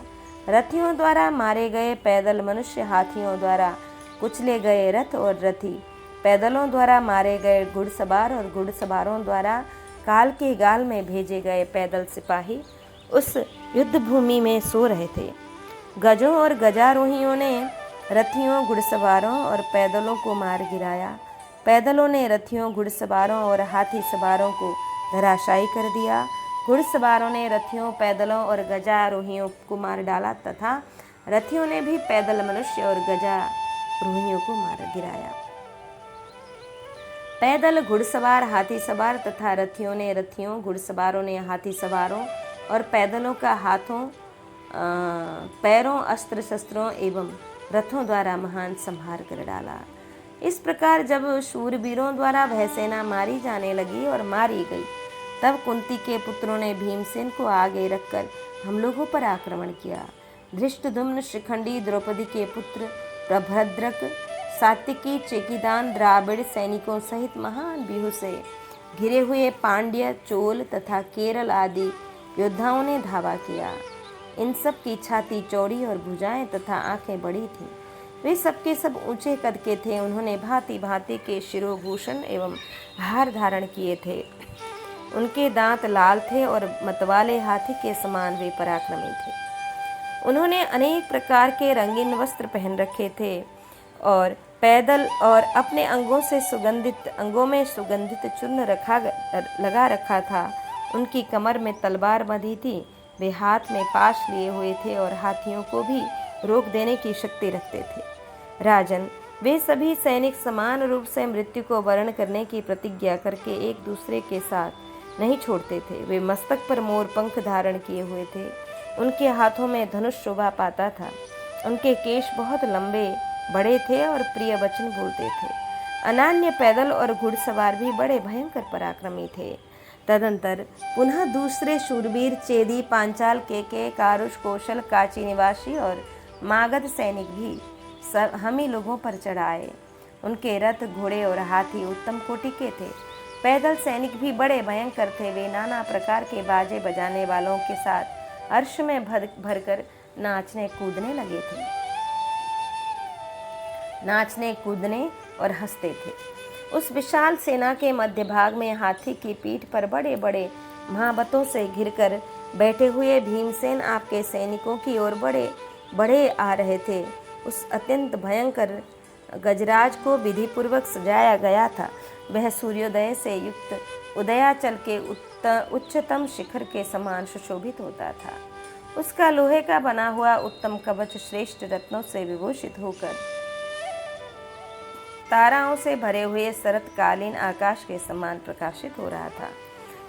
रथियों द्वारा मारे गए पैदल मनुष्य, हाथियों द्वारा कुचले गए रथ और रथी, पैदलों द्वारा मारे गए घुड़सवार और घुड़सवारों द्वारा काल के गाल में भेजे गए पैदल सिपाही उस युद्ध भूमि में सो रहे थे। गजों और गजारोहियों ने रथियों, घुड़सवारों और पैदलों को मार गिराया। पैदलों ने रथियों, घुड़सवारों और हाथी सवारों को धराशायी कर दिया। घुड़सवारों ने रथियों, पैदलों और गजारोहियों को मार डाला तथा रथियों ने भी पैदल मनुष्य और गजारोहियों को मार गिराया। पैदल, घुड़सवार, हाथी सवार तथा रथियों ने रथियों, घुड़सवारों ने हाथी सवारों और पैदलों का हाथों, पैरों, अस्त्र शस्त्रों एवं रथों द्वारा महान संहार कर डाला। इस प्रकार जब शूरवीरों द्वारा वह सेना मारी जाने लगी और मारी गई, तब कुंती के पुत्रों ने भीमसेन को आगे रखकर हम लोगों पर आक्रमण किया। धृष्टद्युम्न, शिखंडी, द्रौपदी के पुत्र प्रभद्रक, सात्विकी, चेकिदान, द्राविड़ सैनिकों सहित महान व्यूह से घिरे हुए पांड्य, चोल तथा केरल आदि योद्धाओं ने धावा किया। इन सब की छाती चौड़ी और भुजाएं तथा आंखें बड़ी थीं। वे सबके सब ऊंचे कद के थे। उन्होंने भांति भांति के शिरोभूषण एवं हार धारण किए थे। उनके दांत लाल थे और मतवाले हाथी के समान वे पराक्रमी थे। उन्होंने अनेक प्रकार के रंगीन वस्त्र पहन रखे थे और पैदल और अपने अंगों में सुगंधित चूर्ण लगा रखा था। उनकी कमर में तलवार बंधी थी। वे हाथ में पाश लिए हुए थे और हाथियों को भी रोक देने की शक्ति रखते थे। राजन, वे सभी सैनिक समान रूप से मृत्यु को वर्ण करने की प्रतिज्ञा करके एक दूसरे के साथ नहीं छोड़ते थे। वे मस्तक पर मोर पंख धारण किए हुए थे। उनके हाथों में धनुष शोभा पाता था। उनके केश बहुत लंबे बड़े थे और प्रिय वचन बोलते थे। अनन्य पैदल और घुड़सवार भी बड़े भयंकर पराक्रमी थे। तदंतर पुनः दूसरे शूरवीर चेदी, पांचाल, केके, कारुष, कौशल, काची निवासी और मागध सैनिक भी हमी लोगों पर चढ़ाए। उनके रथ, घोड़े और हाथी उत्तम कोटि के थे। पैदल सैनिक भी बड़े भयंकर थे। वे नाना प्रकार के बाजे बजाने वालों के साथ हर्ष में भरकर नाचने कूदने और हंसते थे। उस विशाल सेना के मध्य भाग में हाथी की पीठ पर बड़े बड़े महाबतों से घिरकर बैठे हुए भीमसेन आपके सैनिकों की ओर बड़े बड़े आ रहे थे। उस अत्यंत भयंकर गजराज को विधिपूर्वक सजाया गया था। वह सूर्योदय से युक्त उदयाचल के उच्चतम शिखर के समान सुशोभित होता था। उसका लोहे का बना हुआ उत्तम कवच श्रेष्ठ रत्नों से विभूषित होकर ताराओं से भरे हुए शरतकालीन आकाश के समान प्रकाशित हो रहा था।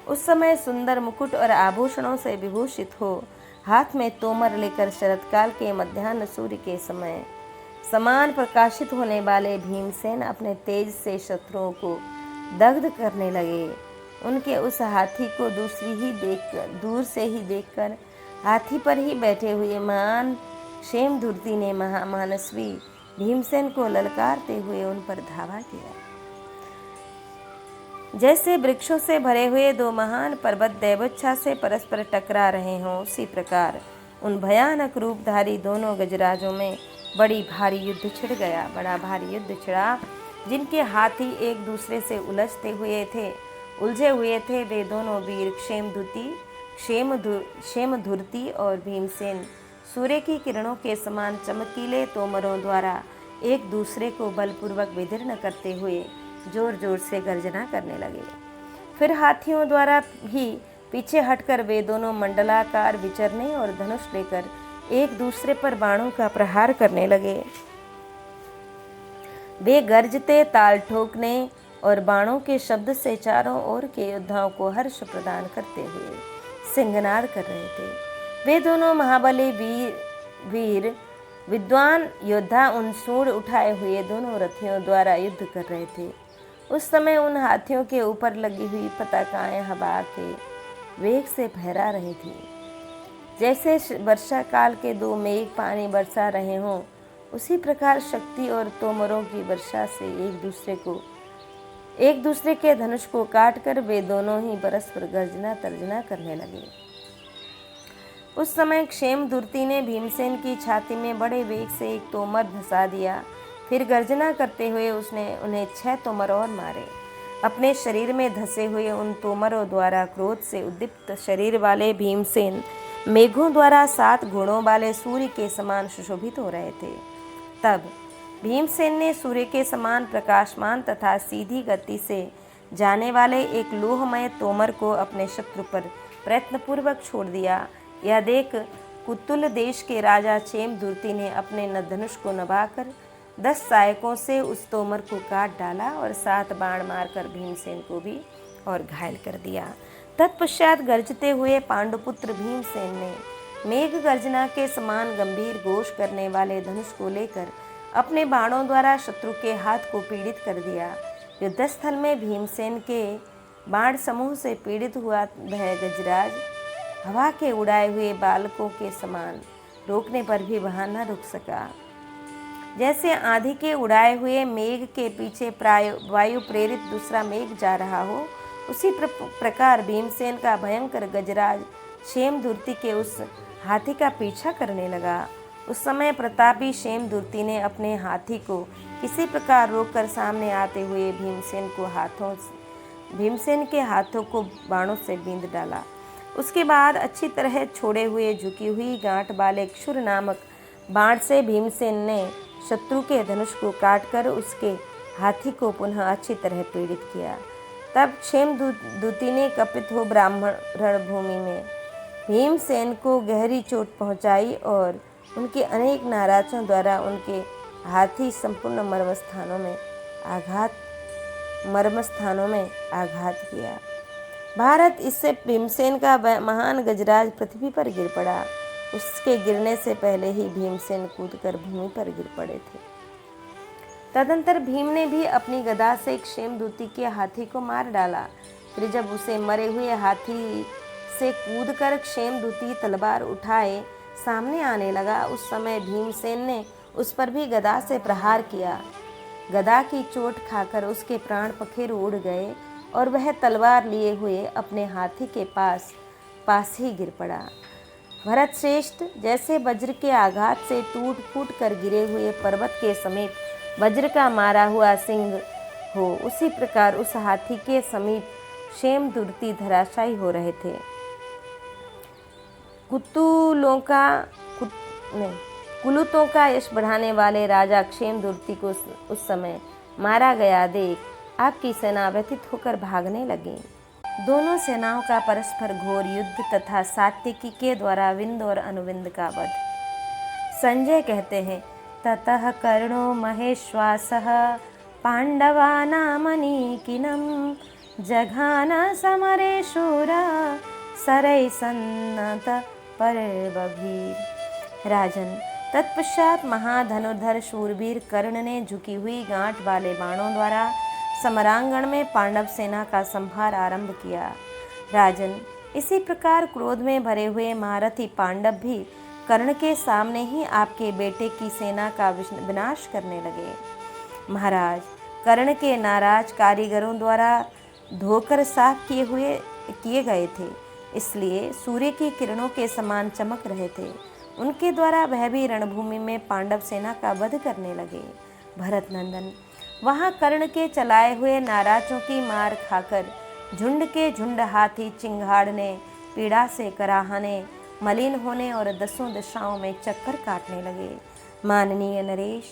उस समय सुंदर मुकुट और आभूषणों से विभूषित हो, हाथ में तोमर लेकर शरतकाल के मध्याह्न सूर्य के समय समान प्रकाशित होने वाले भीमसेन अपने तेज से शत्रुओं को दग्ध करने लगे। उनके उस हाथी को दूर से ही देखकर हाथी पर ही बैठे हुए महान क्षेमधुर्ति ने महामानस्वी भीमसेन को ललकारते हुए उन पर धावा किया। जैसे वृक्षों से भरे हुए दो महान पर्वत दैवोच्छा से परस्पर टकरा रहे हों, उसी प्रकार उन भयानक रूपधारी दोनों गजराजों में बड़ा भारी युद्ध छिड़ा। जिनके हाथी एक दूसरे से उलझे हुए थे। वे दोनों वीर क्षेमधुर्ति और भीमसेन सूर्य की किरणों के समान चमकीले तोमरों द्वारा एक दूसरे को बलपूर्वक विदीर्ण करते हुए जोर जोर से गर्जना करने लगे। फिर हाथियों द्वारा भी पीछे हटकर वे दोनों मंडलाकार विचरने और धनुष लेकर एक दूसरे पर बाणों का प्रहार करने लगे। वे गरजते, ताल ठोकने और बाणों के शब्द से चारों ओर के योद्धाओं को हर्ष प्रदान करते हुए सिंहनाद कर रहे थे। वे दोनों महाबली वीर विद्वान योद्धा उन सूंड उठाए हुए दोनों रथियों द्वारा युद्ध कर रहे थे। उस समय उन हाथियों के ऊपर लगी हुई पताकाएं हवा के वेग से फहरा रही थी। जैसे वर्षा काल के दो मेघ पानी बरसा रहे हों, उसी प्रकार शक्ति और तोमरों की वर्षा से एक दूसरे के धनुष को काटकर वे दोनों ही परस्पर गर्जना तर्जना करने लगे। उस समय क्षेमधुर्ति ने भीमसेन की छाती में बड़े वेग से एक तोमर धंसा दिया। फिर गर्जना करते हुए उसने उन्हें 6 तोमर और मारे। अपने शरीर में धंसे हुए उन तोमरों द्वारा क्रोध से उद्दीप्त शरीर वाले भीमसेन मेघों द्वारा 7 घोड़ों वाले सूर्य के समान सुशोभित हो रहे थे। तब भीमसेन ने सूर्य के समान प्रकाशमान तथा सीधी गति से जाने वाले एक लोहमय तोमर को अपने शत्रु पर प्रयत्नपूर्वक छोड़ दिया। यह देख कुतुल देश के राजा क्षेमधुर्ति ने अपने धनुष को नभाकर 10 सहायकों से उस तोमर को काट डाला और 7 बाण मारकर भीमसेन को भी और घायल कर दिया। तत्पश्चात गरजते हुए पांडुपुत्र भीमसेन ने मेघ गर्जना के समान गंभीर घोष करने वाले धनुष को लेकर अपने बाणों द्वारा शत्रु के हाथ को पीड़ित कर दिया। युद्धस्थल में भीमसेन के बाण समूह से पीड़ित हुआ वह गजराज हवा के उड़ाए हुए बालकों के समान रोकने पर भी वहां न रुक सका। जैसे आंधी के उड़ाए हुए मेघ के पीछे वायु प्रेरित दूसरा मेघ जा रहा हो, उसी प्रकार भीमसेन का भयंकर गजराज क्षेमदूर्ति के उस हाथी का पीछा करने लगा। उस समय प्रतापी क्षेमदूर्ति ने अपने हाथी को किसी प्रकार रोककर सामने आते हुए भीमसेन के हाथों को बाणों से बींध डाला। उसके बाद अच्छी तरह छोड़े हुए झुकी हुई गांठ वाले क्षुर नामक बाण से भीमसेन ने शत्रु के धनुष को काटकर उसके हाथी को पुनः अच्छी तरह पीड़ित किया। तब क्षेमदूति ने कपित हो ब्राह्मण रणभूमि में भीमसेन को गहरी चोट पहुंचाई और उनके अनेक नाराजों द्वारा उनके हाथी संपूर्ण मर्मस्थानों में आघात किया। भारत इससे भीमसेन का महान गजराज पृथ्वी पर गिर पड़ा। उसके गिरने से पहले ही भीमसेन कूदकर भूमि पर गिर पड़े थे। तदंतर भीम ने भी अपनी गदा से क्षेमदूति के हाथी को मार डाला। फिर जब उसे मरे हुए हाथी से कूदकर क्षेमदूति तलवार उठाए सामने आने लगा, उस समय भीमसेन ने उस पर भी गदा से प्रहार किया। गदा की चोट खाकर उसके प्राण पखेरु उड़ गए और वह तलवार लिए हुए अपने हाथी के पास ही गिर पड़ा। भरत श्रेष्ठ, जैसे वज्र के आघात से टूट फूट कर गिरे हुए पर्वत के समीप वज्र का मारा हुआ सिंह हो, उसी प्रकार उस हाथी के समीप क्षेमदूर्ति धराशायी हो रहे थे। कुलूतों का यश बढ़ाने वाले राजा क्षेमदूर्ति को उस समय मारा गया देख आपकी सेना व्यथित होकर भागने लगी। दोनों सेनाओं का परस्पर घोर युद्ध तथा सात्यकी के द्वारा विंद और अनुविंद का वध। संजय कहते हैं, ततः कर्णो महेश्वासः पांडवानामनीकिनं जघान समरे शूरा सरय सन्नत पर्वभीर। राजन, तत्पश्चात महाधनुर्धर शूरवीर कर्ण ने झुकी हुई गांठ वाले बाणों द्वारा समरांगण में पांडव सेना का संहार आरंभ किया। राजन, इसी प्रकार क्रोध में भरे हुए महारथी पांडव भी कर्ण के सामने ही आपके बेटे की सेना का विनाश करने लगे। महाराज, कर्ण के नाराज कारीगरों द्वारा धोकर साफ किए गए थे, इसलिए सूर्य की किरणों के समान चमक रहे थे। उनके द्वारा वह भी रणभूमि में पांडव सेना का वध करने लगे। भरत नंदन, वहाँ कर्ण के चलाए हुए नाराजों की मार खाकर झुंड के झुंड हाथी चिंगाड़ने, पीड़ा से कराहने, मलिन होने और दसों दिशाओं में चक्कर काटने लगे। माननीय नरेश,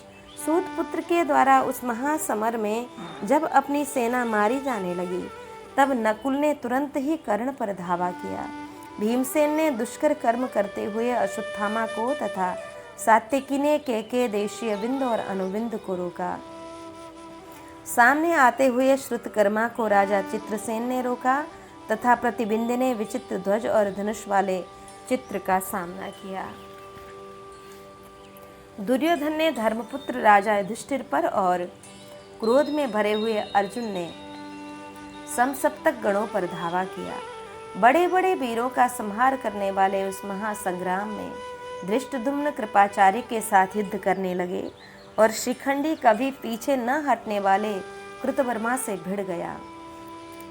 सूत पुत्र के द्वारा उस महासमर में जब अपनी सेना मारी जाने लगी, तब नकुल ने तुरंत ही कर्ण पर धावा किया। भीमसेन ने दुष्कर कर्म करते हुए अश्वत्थामा को तथा सात्यकी ने केके देशीय विंद और अनुविंद को रोका। सामने आते हुए श्रुतकर्मा को राजा चित्रसेन ने रोका तथा प्रतिबिंद ने विचित्र ध्वज और धनुष वाले चित्र का सामना किया। दुर्योधन ने धर्मपुत्र राजा युधिष्ठिर पर और क्रोध में भरे हुए अर्जुन ने समसप्तक गणों पर धावा किया। बड़े बड़े वीरों का संहार करने वाले उस महासंग्राम में धृष्टद्युम्न कृपाचार्य के साथ युद्ध करने लगे और शिखंडी कभी पीछे न हटने वाले कृतवर्मा से भिड़ गया।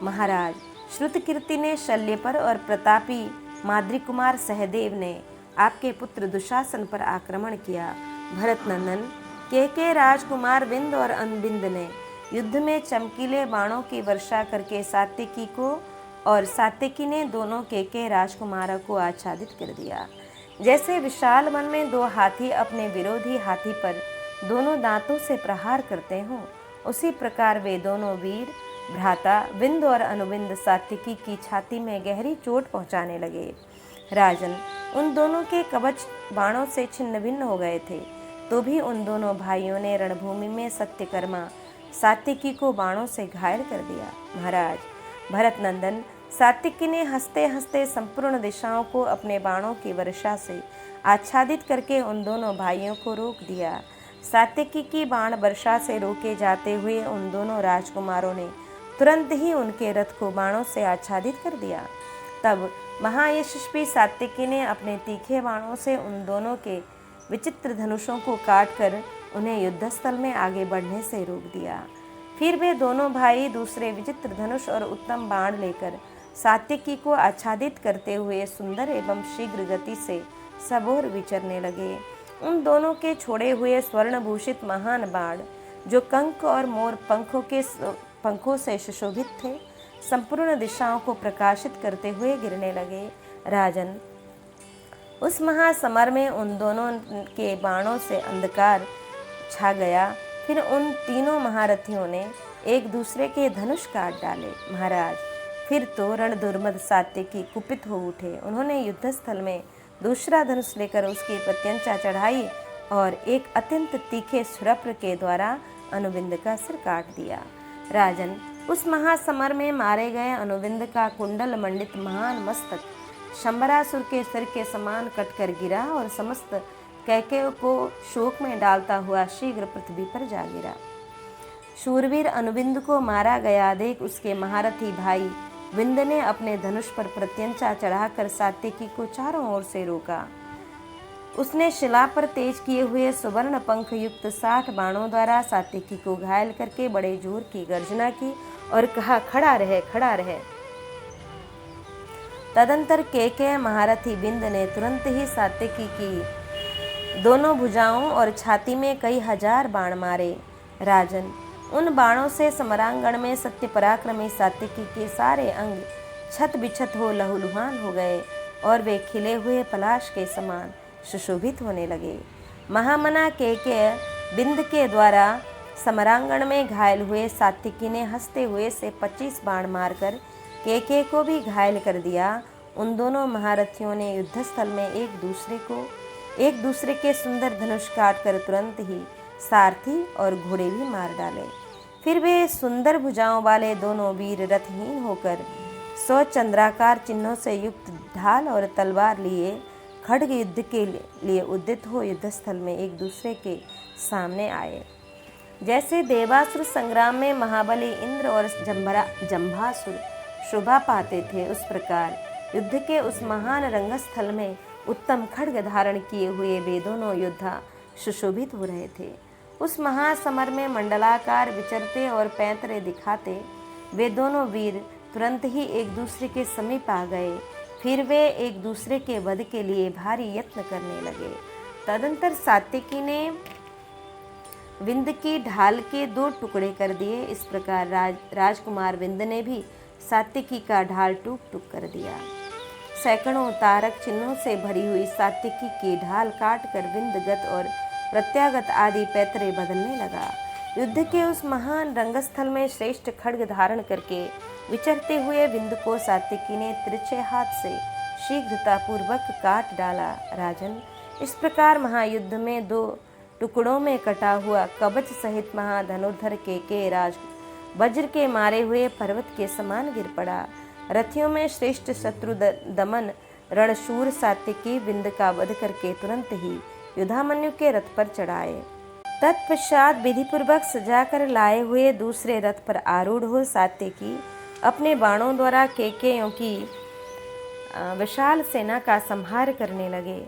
महाराज, श्रुतकीर्ति ने शल्य पर और प्रतापी माद्री कुमार सहदेव ने आपके पुत्र दुशासन पर आक्रमण किया। भरत नंदन, के राजकुमार विंद और अनुविंद ने युद्ध में चमकीले बाणों की वर्षा करके सात्यकी को और सात्यकी ने दोनों के राजकुमारों को आच्छादित कर दिया। जैसे विशाल वन में दो हाथी अपने विरोधी हाथी पर दोनों दांतों से प्रहार करते हों, उसी प्रकार वे दोनों वीर भ्राता विंद और अनुविंद सात्यकी की छाती में गहरी चोट पहुंचाने लगे। राजन, उन दोनों के कवच बाणों से छिन्न भिन्न हो गए थे, तो भी उन दोनों भाइयों ने रणभूमि में सत्यकर्मा सात्यकी को बाणों से घायल कर दिया। महाराज, भरत नंदन, सात्यकी ने हंसते हंसते संपूर्ण दिशाओं को अपने बाणों की वर्षा से आच्छादित करके उन दोनों भाइयों को रोक दिया। सात्यकी की बाण वर्षा से रोके जाते हुए उन दोनों राजकुमारों ने तुरंत ही उनके रथ को बाणों से आच्छादित कर दिया। तब महायशस्वी सात्यकी ने अपने तीखे बाणों से उन दोनों के विचित्र धनुषों को काटकर उन्हें युद्धस्थल में आगे बढ़ने से रोक दिया। फिर वे दोनों भाई दूसरे विचित्र धनुष और उत्तम बाण लेकर सात्यकी को आच्छादित करते हुए सुंदर एवं शीघ्र गति से सबोर विचरने लगे। उन दोनों के छोड़े हुए स्वर्णभूषित महान बाण, जो कंक और मोर पंखों से सुशोभित थे, संपूर्ण दिशाओं को प्रकाशित करते हुए गिरने लगे। राजन, उस महासमर में उन दोनों के बाणों से अंधकार छा गया। फिर उन तीनों महारथियों ने एक दूसरे के धनुष काट डाले। महाराज, फिर तो रणदुर्मद सात्यकी कुपित हो उठे। उन्होंने युद्धस्थल में दूसरा धनुष लेकर उसकी प्रत्यंचा चढ़ाई और एक अत्यंत तीखे सुरप्र के द्वारा अनुविंद का सिर काट दिया। राजन, उस महासमर में मारे गए अनुविंद का कुंडल मंडित महान मस्तक शंबरासुर के सिर के समान कटकर गिरा और समस्त कैकेय को शोक में डालता हुआ शीघ्र पृथ्वी पर जा गिरा। शूरवीर अनुविंद को मारा गया देख उसके महारथी भाई विंद ने अपने धनुष पर प्रत्यंचा चढ़ाकर सात्यकी को चारों ओर से रोका। उसने शिला पर तेज किए हुए सुवर्ण पंख युक्त 60 बाणों द्वारा सात्यकी को घायल करके बड़े जोर की गर्जना की और कहा, खड़ा रहे, खड़ा रहे। तदंतर केकय महारथी विंद ने तुरंत ही सात्यकी की दोनों भुजाओं और छाती में कई हजार बाण मारे। राजन, उन बाणों से समरांगण में सत्य पराक्रमी सात्यकी के सारे अंग छत बिछत हो लहूलुहान हो गए और वे खिले हुए पलाश के समान सुशोभित होने लगे। महामना केकय बिंद के द्वारा समरांगण में घायल हुए सात्यकी ने हंसते हुए से 25 बाण मारकर केकय को भी घायल कर दिया। उन दोनों महारथियों ने युद्धस्थल में एक दूसरे के सुंदर धनुष काट कर तुरंत ही सारथी और घोड़े भी मार डाले। फिर वे सुंदर भुजाओं वाले दोनों वीर रथहीन होकर 100 चंद्राकार चिन्हों से युक्त ढाल और तलवार लिए खड्ग युद्ध के लिए उद्यत हो युद्धस्थल में एक दूसरे के सामने आए। जैसे देवासुर संग्राम में महाबली इंद्र और जंभासुर शोभा पाते थे, उस प्रकार युद्ध के उस महान रंगस्थल में उत्तम खड्ग धारण किए हुए वे दोनों योद्धा सुशोभित हो रहे थे। उस महासमर में मंडलाकार विचरते और पैंतरे दिखाते वे दोनों वीर तुरंत ही एक दूसरे के समीप आ गए। फिर वे एक दूसरे के वध के लिए भारी यत्न करने लगे। तदंतर सात्यकी ने विंद की ढाल के 2 टुकड़े कर दिए। इस प्रकार राजकुमार विंद ने भी सात्यकी का ढाल टूक टूक कर दिया। सैकड़ों तारक चिन्हों से भरी हुई सात्यकी की ढाल काट कर विंदगत और प्रत्यागत आदि पैतरे बदलने लगा। युद्ध के उस महान रंगस्थल में श्रेष्ठ खड्ग धारण करके विचरते हुए विंद को सात्यकी ने तिरछे हाथ से शीघ्रतापूर्वक काट डाला। राजन, इस प्रकार महायुद्ध में 2 टुकड़ों में कटा हुआ कवच सहित महाधनुर्धर केकय राज वज्र के मारे हुए पर्वत के समान गिर पड़ा। रथियों में श्रेष्ठ शत्रु दमन रणशूर सात्यकी विंद का वध करके तुरंत ही युधामन्यु के रथ पर चढ़ाए। तत्पश्चात विधिपूर्वक सजाकर लाए हुए दूसरे रथ पर आरूढ़ हो सात्यकी अपने बाणों द्वारा केकयों की विशाल सेना का संहार करने लगे।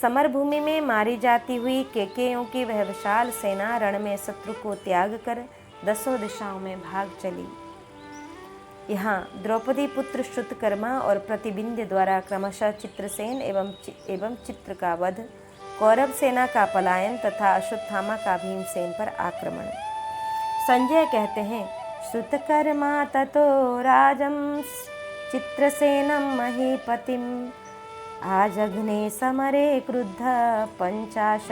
समरभूमि में मारी जाती हुई केकयों की वह विशाल सेना रण में शत्रु को त्याग कर 10 दिशाओं में भाग चली। यहाँ द्रौपदी पुत्र श्रुतकर्मा और प्रतिबिंध्य द्वारा क्रमशः चित्रसेन एवं चित्र का वध, कौरव सेना का पलायन तथा अश्वत्थामा का भीमसेन पर आक्रमण। संजय कहते हैं, श्रुतकर्मा ततो राजं चित्रसेनं महीपतिं आजघ्ने समरे क्रुद्ध 50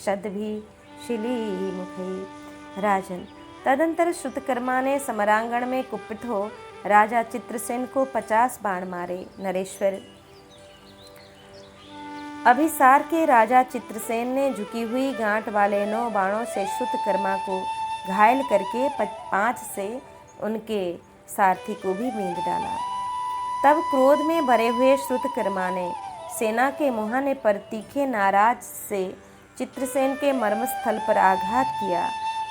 शतभिः शिलीमुखैः। राजन, तदंतर श्रुतकर्मा ने समरांगण में कुपित हो राजा चित्रसेन को 50 बाण मारे। नरेश्वर, अभिसार के राजा चित्रसेन ने झुकी हुई गांठ वाले 9 बाणों से श्रुतकर्मा को घायल करके 5 से उनके सारथी को भी बींध डाला। तब क्रोध में भरे हुए श्रुतकर्मा ने सेना के मुहाने पर तीखे नाराज से चित्रसेन के मर्मस्थल पर आघात किया।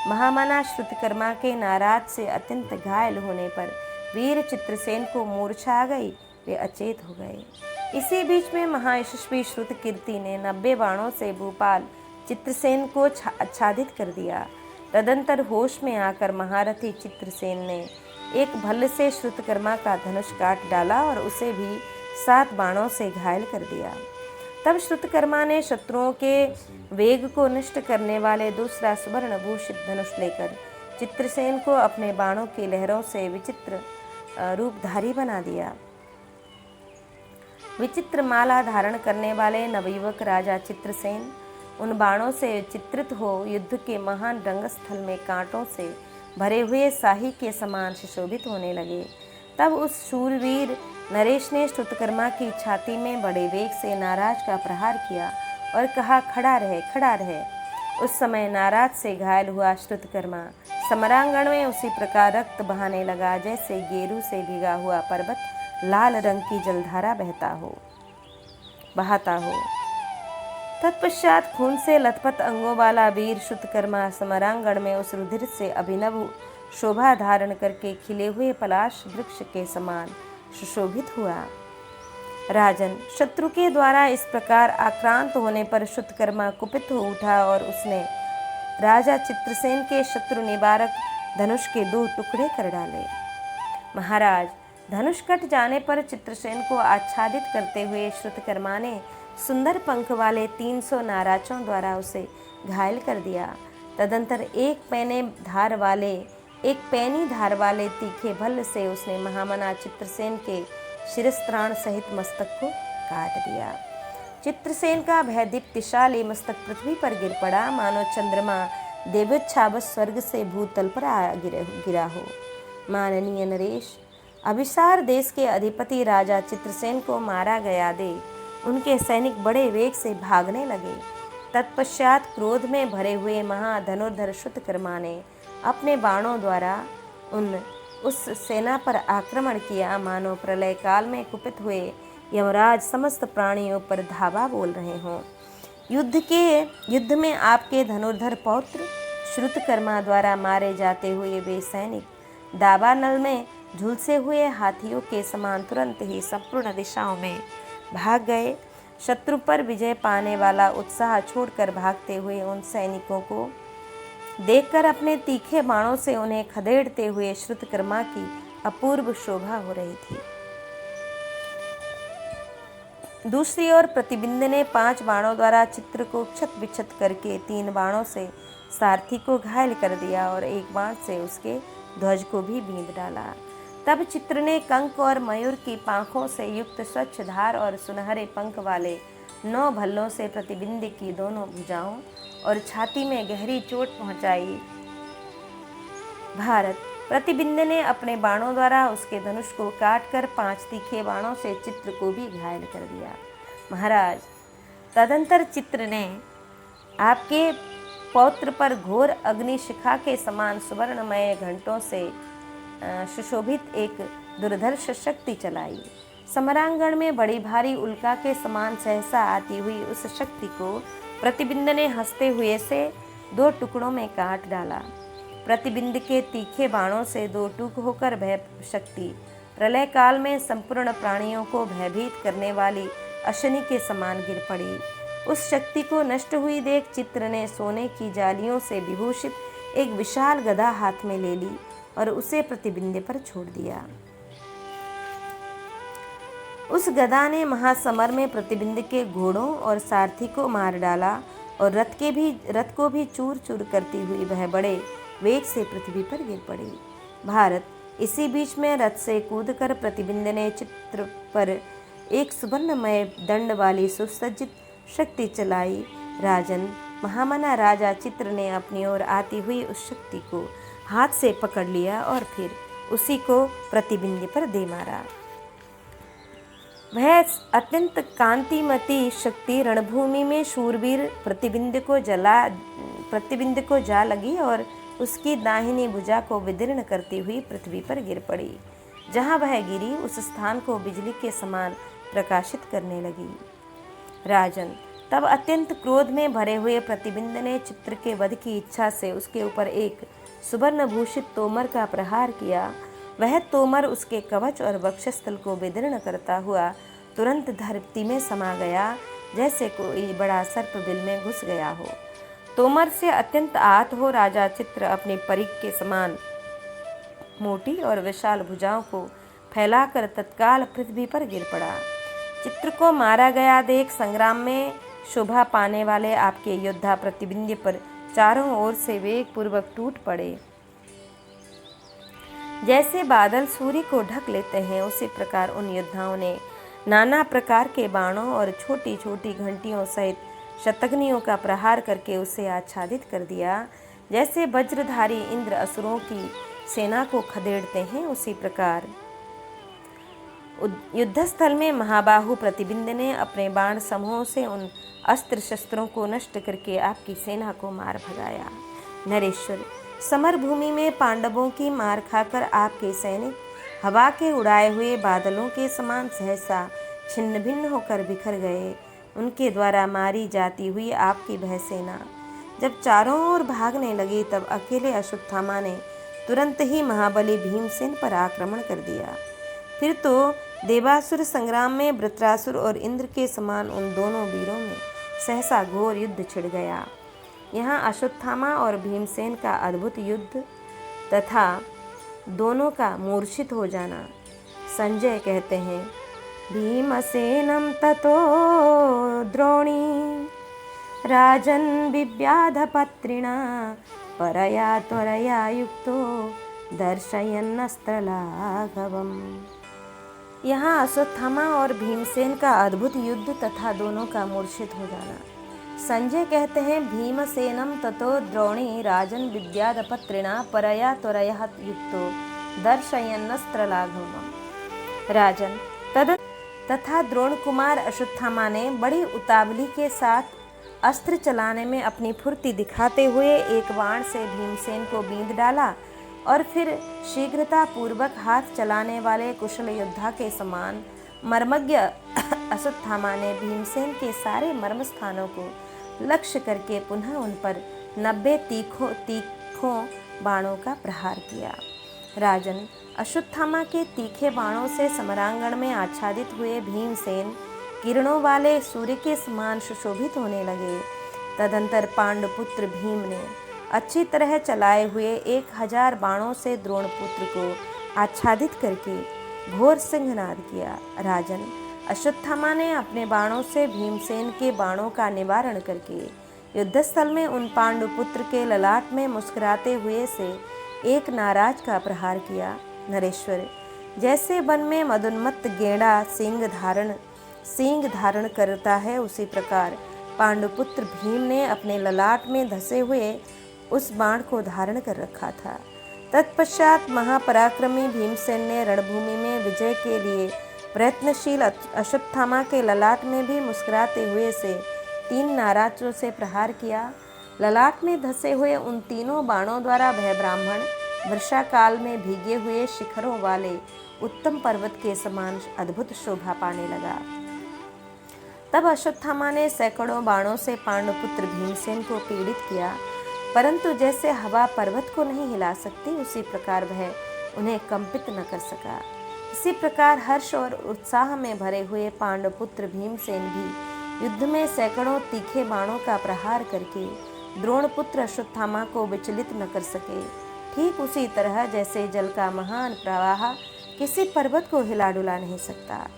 महामना श्रुतकर्मा के नाराज से अत्यंत घायल होने पर वीर चित्रसेन को मूर्छा आ गई, वे अचेत हो गए। इसी बीच में महायशस्वी श्रुतकीर्ति ने 90 बाणों से भूपाल चित्रसेन को आच्छादित कर दिया। तदंतर होश में आकर महारथी चित्रसेन ने एक भल्ल से श्रुतकर्मा का धनुष काट डाला और उसे भी 7 बाणों से घायल कर दिया। तब श्रुतकर्मा ने शत्रुओं के वेग को नष्ट करने वाले दूसरा सुवर्ण भूषित धनुष लेकर चित्रसेन को अपने बाणों की लहरों से विचित्र रूपधारी बना दिया। विचित्र माला धारण करने वाले नवयुवक राजा चित्रसेन उन बाणों से चित्रित हो युद्ध के महान रंगस्थल में कांटों से भरे हुए शाही के समान सुशोभित होने लगे। तब उस शूरवीर नरेश ने श्रुतकर्मा की छाती में बड़े वेग से नाराज का प्रहार किया और कहा, खड़ा रहे, खड़ा रहे। उस समय नाराज से घायल हुआ श्रुतकर्मा समरांगण में उसी प्रकार रक्त बहाने लगा जैसे गेरू से भीगा हुआ पर्वत लाल रंग की जलधारा बहाता हो। तत्पश्चात खून से लथपथ अंगों वाला वीर श्रुतकर्मा समरांगण में उस रुधिर से अभिनव शोभा धारण करके खिले हुए पलाश वृक्ष के समान सुशोभित हुआ। राजन, शत्रु के द्वारा इस प्रकार आक्रांत होने पर श्रुतकर्मा कुपित हो उठा और उसने राजा चित्रसेन के शत्रु निवारक धनुष के 2 टुकड़े कर डाले। महाराज, धनुष कट जाने पर चित्रसेन को आच्छादित करते हुए श्रुतकर्मा ने सुंदर पंख वाले 300 नाराजों द्वारा उसे घायल कर दिया। तदंतर एक पैनी धार वाले तीखे भल्ल से उसने महामना चित्रसेन के शिरस्त्राण सहित मस्तक को काट दिया। चित्रसेन का भयदीप्तिशाली मस्तक पृथ्वी पर गिर पड़ा, मानो चंद्रमा देवोच्छावस स्वर्ग से भूतल पर गिरा हो। माननीय नरेश, अभिसार देश के अधिपति राजा चित्रसेन को मारा गया देख उनके सैनिक बड़े वेग से भागने लगे। तत्पश्चात क्रोध में भरे हुए महाधनुर्धर श्रुतकर्मा ने अपने बाणों द्वारा उस सेना पर आक्रमण किया, मानो प्रलय काल में कुपित हुए यमराज समस्त प्राणियों पर धावा बोल रहे हों। युद्ध में आपके धनुर्धर पौत्र श्रुतकर्मा द्वारा मारे जाते हुए वे सैनिक दावानल में झुलसे हुए हाथियों के समान तुरंत ही संपूर्ण दिशाओं में भाग गए। शत्रु पर विजय पाने वाला उत्साह छोड़कर भागते हुए उन सैनिकों को देखकर अपने तीखे बाणों से उन्हें खदेड़ते हुए श्रुतकर्मा की अपूर्व शोभा हो रही थी। दूसरी ओर प्रतिबिंद ने 5 बाणों द्वारा चित्र को क्षत विक्षत करके 3 बाणों से सारथी को घायल कर दिया और 1 बाण से उसके ध्वज को भी बींध डाला। तब चित्र ने कंक और मयूर की पांखों से युक्त स्वच्छ धार और सुनहरे पंख वाले 9 भल्लों से प्रतिबिंद की दोनों भुजाओं और छाती में गहरी चोट पहुंचाई। भारत, प्रतिबिंद ने अपने बाणों द्वारा उसके धनुष को काटकर 5 तीखे बाणों से चित्र को भी घायल कर दिया। महाराज, तदंतर चित्र ने आपके पौत्र पर घोर अग्निशिखा के समान सुवर्णमय घंटों से सुशोभित एक दुर्धर्ष शक्ति चलाई। समरांगण में बड़ी भारी उल्का के समान सहसा आती हुई उस शक्ति को प्रतिबिंद ने हंसते हुए से 2 टुकड़ों में काट डाला। प्रतिबिंद के तीखे बाणों से 2 टूक होकर भय शक्ति प्रलय काल में संपूर्ण प्राणियों को भयभीत करने वाली अशनि के समान गिर पड़ी। उस शक्ति को नष्ट हुई देख चित्र ने सोने की जालियों से विभूषित एक विशाल गदा हाथ में ले ली और उसे प्रतिबिंद पर छोड़ दिया। उस गदा ने महासमर में प्रतिबिंद के घोड़ों और सारथी को मार डाला और रथ को भी चूर चूर करती हुई वह बड़े वेग से पृथ्वी पर गिर पड़ी। भारत, इसी बीच में रथ से कूदकर प्रतिबिंद ने चित्र पर एक सुवर्णमय दंड वाली सुसज्जित शक्ति चलाई। राजन, महामना राजा चित्र ने अपनी ओर आती हुई उस शक्ति को हाथ से पकड़ लिया और फिर उसी को प्रतिबिंद पर दे मारा। वह अत्यंत कांतिमती शक्ति रणभूमि में शूरवीर प्रतिबिंद को जा लगी और उसकी दाहिनी भुजा को विदीर्ण करती हुई पृथ्वी पर गिर पड़ी। जहाँ वह गिरी उस स्थान को बिजली के समान प्रकाशित करने लगी। राजन, तब अत्यंत क्रोध में भरे हुए प्रतिबिंद ने चित्र के वध की इच्छा से उसके ऊपर एक सुवर्ण भूषित तोमर का प्रहार किया। वह तोमर उसके कवच और वक्षस्थल को विदीर्ण करता हुआ तुरंत धरती में समा गया, जैसे कोई बड़ा सर्प बिल में घुस गया हो। तोमर से अत्यंत आहत हो राजा चित्र अपनी परिघ के समान मोटी और विशाल भुजाओं को फैलाकर तत्काल पृथ्वी पर गिर पड़ा। चित्र को मारा गया देख संग्राम में शोभा पाने वाले आपके योद्धा प्रतिबिंब पर चारों ओर से वेग पूर्वक टूट पड़े। जैसे बादल सूर्य को ढक लेते हैं, उसी प्रकार उन योद्धाओं ने नाना प्रकार के बाणों और छोटी छोटी घंटियों सहित शतघ्नियों का प्रहार करके उसे आच्छादित कर दिया। जैसे वज्रधारी इंद्र असुरों की सेना को खदेड़ते हैं, उसी प्रकार युद्धस्थल में महाबाहु प्रतिबिंब ने अपने बाण समूहों से उन अस्त्र शस्त्रों को नष्ट करके आपकी सेना को मार भगाया। नरेश्वर, समर भूमि में पांडवों की मार खाकर आपके सैनिक हवा के उड़ाए हुए बादलों के समान सहसा छिन्न भिन्न होकर बिखर गए। उनके द्वारा मारी जाती हुई आपकी वह सेना जब चारों ओर भागने लगी, तब अकेले अश्वत्थामा ने तुरंत ही महाबली भीमसेन पर आक्रमण कर दिया। फिर तो देवासुर संग्राम में वृत्रासुर और इंद्र के समान उन दोनों वीरों में सहसा घोर युद्ध छिड़ गया। यहाँ अश्वत्थामा और भीमसेन का अद्भुत युद्ध तथा दोनों का मूर्छित हो जाना। संजय कहते हैं, भीमसेनं ततो द्रोणी राजन् बिव्याधपत्रिणा परया त्वरया युक्तो दर्शयन्नस्त्रलाघवम्। यहाँ अश्वत्थामा और भीमसेन का अद्भुत युद्ध तथा दोनों का मूर्छित हो जाना। संजय कहते हैं, भीमसेनं ततो द्रोणी राजन् विद्याधपत्रिणा परया त्वरया युक्तो दर्शयन्नस्त्रलाघवम्। राजन तथा द्रोण कुमार अश्वत्थामा ने बड़ी उतावली के साथ अस्त्र चलाने में अपनी फुर्ती दिखाते हुए एक बाण से भीमसेन को बींध डाला और फिर शीघ्रता पूर्वक हाथ चलाने वाले कुशल योद्धा के समान मर्मज्ञ अश्वत्थामा ने भीमसेन के सारे मर्म स्थानों को लक्ष्य करके पुनः उन पर 90 तीखों बाणों का प्रहार किया। राजन, अश्वत्थामा के तीखे बाणों से समरांगण में आच्छादित हुए भीमसेन किरणों वाले सूर्य के समान सुशोभित होने लगे। तदंतर पांडुपुत्र भीम ने अच्छी तरह चलाए हुए 1000 बाणों से द्रोणपुत्र को आच्छादित करके घोर सिंहनाद किया। राजन, अश्वत्थामा ने अपने बाणों से भीमसेन के बाणों का निवारण करके युद्धस्थल में उन पांडुपुत्र के ललाट में मुस्कुराते हुए से एक नाराज का प्रहार किया। नरेश्वर, जैसे वन में मदोन्मत्त गेंडा सींग धारण करता है, उसी प्रकार पांडुपुत्र भीम ने अपने ललाट में धसे हुए उस बाण को धारण कर रखा था। तत्पश्चात महापराक्रमी भीमसेन ने रणभूमि में विजय के लिए प्रयत्नशील अश्वत्थामा के ललाट में भी मुस्कुराते हुए से 3 नाराजों से प्रहार किया। ललाट में धसे हुए उन तीनों बाणों द्वारा वह ब्राह्मण वर्षा काल में भीगे हुए शिखरों वाले उत्तम पर्वत के समान अद्भुत शोभा पाने लगा। तब अश्वत्थामा ने सैकड़ों बाणों से पांडुपुत्र भीमसेन को पीड़ित किया, परंतु जैसे हवा पर्वत को नहीं हिला सकती, उसी प्रकार वह उन्हें कंपित न कर सका। इसी प्रकार हर्ष और उत्साह में भरे हुए पांडुपुत्र भीमसेन भी युद्ध में सैकड़ों तीखे बाणों का प्रहार करके द्रोणपुत्र अश्वत्थामा को विचलित न कर सके। ठीक उसी तरह जैसे जल का महान प्रवाह किसी पर्वत को हिला डुला नहीं सकता,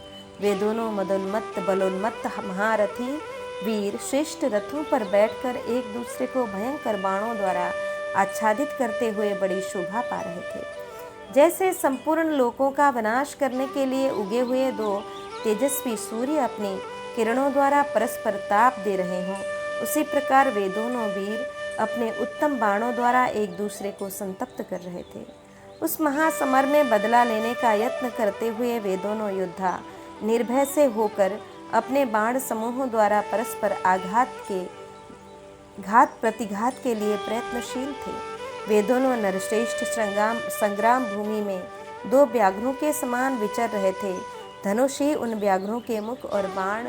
वे दोनों मदोन्मत्त बलोन्मत्त महारथी वीर श्रेष्ठ रथों पर बैठकर एक दूसरे को भयंकर बाणों द्वारा आच्छादित करते हुए बड़ी शोभा पा रहे थे। जैसे संपूर्ण लोकों का विनाश करने के लिए उगे हुए 2 तेजस्वी सूर्य अपनी किरणों द्वारा परस्पर ताप दे रहे हों, उसी प्रकार वे दोनों वीर अपने उत्तम बाणों द्वारा एक दूसरे को संतप्त कर रहे थे। उस महासमर में बदला लेने का यत्न करते हुए वे दोनों योद्धा निर्भय से होकर अपने बाण समूहों द्वारा परस्पर घात प्रतिघात के लिए प्रयत्नशील थे। वे दोनों नरश्रेष्ठ संग्राम भूमि में 2 व्याघ्रों के समान विचर रहे थे। धनुष ही उन व्याघ्रों के मुख और बाण